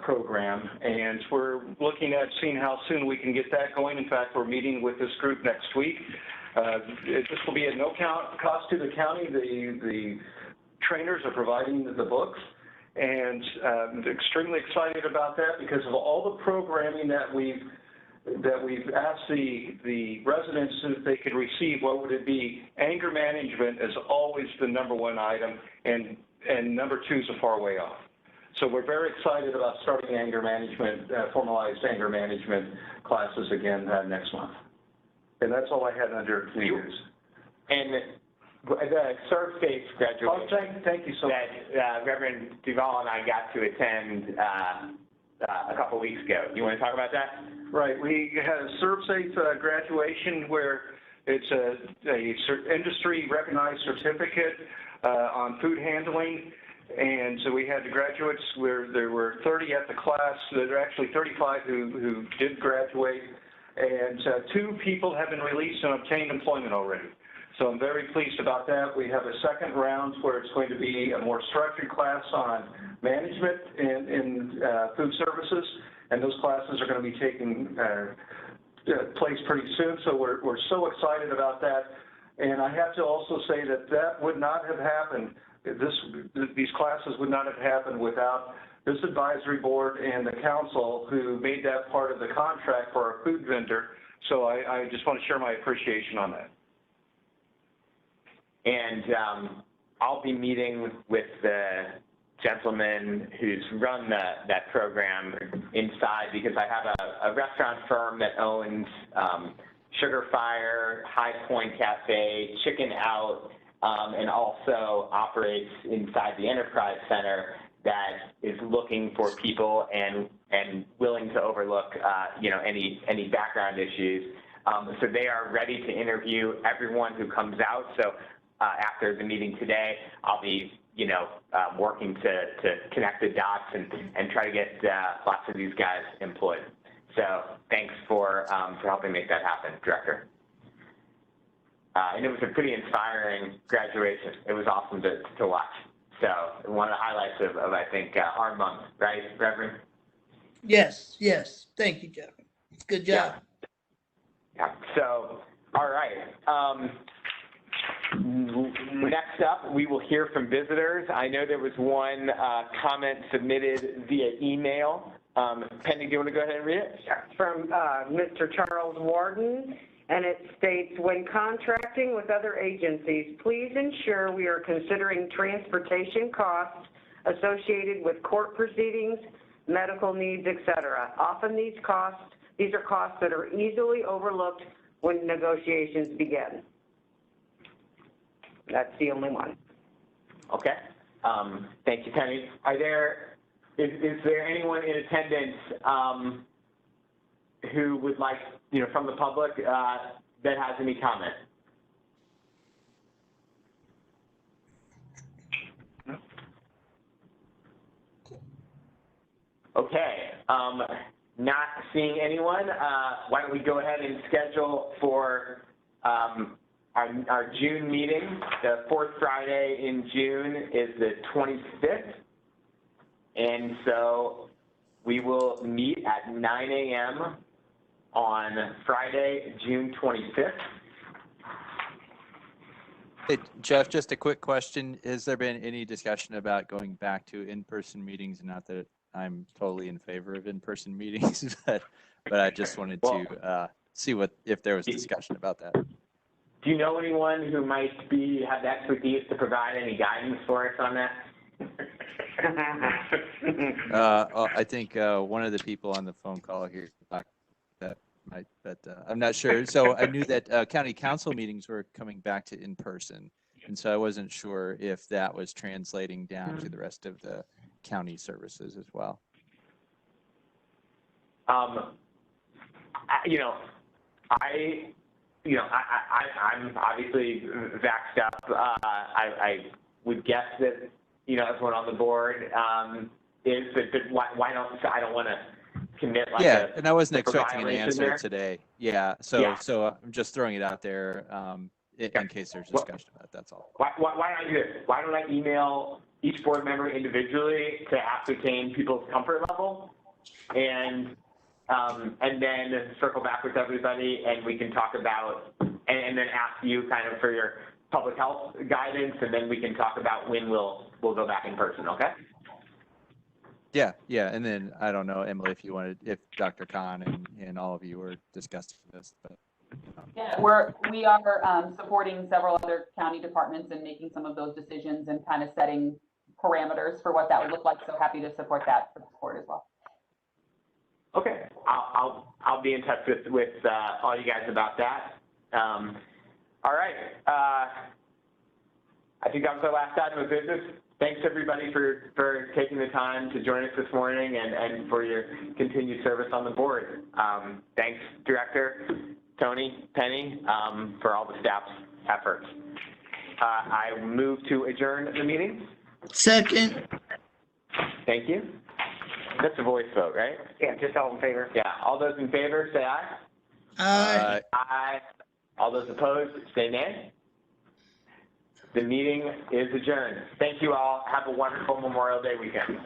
program. And we're looking at seeing how soon we can get that going. In fact, we're meeting with this group next week. This will be at no cost to the county. The trainers are providing the books. And I'm extremely excited about that because of all the programming that we've asked the residents if they could receive. What would it be? Anger management is always the number one item, and number two is a far way off. So we're very excited about starting anger management, formalized anger management classes again next month. And that's all I had under leaders. And the ServSafe graduation. Thank you so much. That Reverend Duval and I got to attend a couple weeks ago. You want to talk about that? Right. We had a ServSafe graduation where it's a industry recognized certificate on food handling. And so we had the graduates where there were 30 at the class. There are actually 35 who did graduate. And 2 people have been released and obtained employment already. So I'm very pleased about that. We have a second round where it's going to be a more structured class on management in food services. And those classes are going to be taking place pretty soon. So we're so excited about that. And I have to also say that would not have happened. These classes would not have happened without this advisory board and the council who made that part of the contract for our food vendor. So I just want to share my appreciation on that. And I'll be meeting with the gentleman who's run that program inside, because I have a restaurant firm that owns Sugar Fire, High Point Cafe, Chicken Out, and also operates inside the Enterprise Center that is looking for people and willing to overlook any background issues. So they are ready to interview everyone who comes out. So after the meeting today, I'll be working to connect the dots and try to get lots of these guys employed. So thanks for helping make that happen, Director. And it was a pretty inspiring graduation. It was awesome to watch. So one of the highlights of I think, our month, right, Reverend? Yes, yes. Thank you, Jeff. Good job. Yeah. So, all right. Next up, we will hear from visitors. I know there was one comment submitted via email. Penny, do you want to go ahead and read it? From Mr. Charles Warden, and it states, when contracting with other agencies, please ensure we are considering transportation costs associated with court proceedings, medical needs, etc. Often these are costs that are easily overlooked when negotiations begin. That's the only one. Okay. Thank you, Penny. Is there anyone in attendance who would like, from the public that has any comment? Okay. Not seeing anyone. Why don't we go ahead and schedule for our June meeting. The fourth Friday in June is the 25th. And so we will meet at 9 a.m. on Friday, June 25th. Hey, Jeff, just a quick question. Has there been any discussion about going back to in-person meetings? Not that I'm totally in favor of in-person meetings, but I just wanted to see if there was discussion about that. Do you know anyone who might have the expertise to provide any guidance for us on that? I think one of the people on the phone call here that might, but I'm not sure. So I knew that county council meetings were coming back to in person, and so I wasn't sure if that was translating down to the rest of the county services as well. I'm obviously vaxxed up. I would guess that, everyone on the board is, but why don't, I don't want to commit like and I wasn't expecting an answer there today. Yeah, so I'm just throwing it out there in case there's discussion about it, that's all. Why don't I do this? Why don't I email each board member individually to ascertain people's comfort level, and then circle back with everybody, and we can talk about, and then ask you kind of for your public health guidance, and then we can talk about when we'll go back in person, okay? Yeah, and then I don't know, Emily, if Dr. Khan and all of you were discussing this, but. Yeah, we are supporting several other county departments and making some of those decisions and kind of setting parameters for what that would look like. So happy to support that for the board as well. Okay, I'll be in touch with all you guys about that. All right, I think that was our last item of business. Thanks everybody for taking the time to join us this morning and for your continued service on the board. Thanks, Director, Tony, Penny, for all the staff's efforts. I move to adjourn the meeting. Second. Thank you. That's a voice vote, right? Yeah, just all in favor. Yeah, all those in favor, say aye. Aye. Aye. All those opposed, say nay. The meeting is adjourned. Thank you all. Have a wonderful Memorial Day weekend.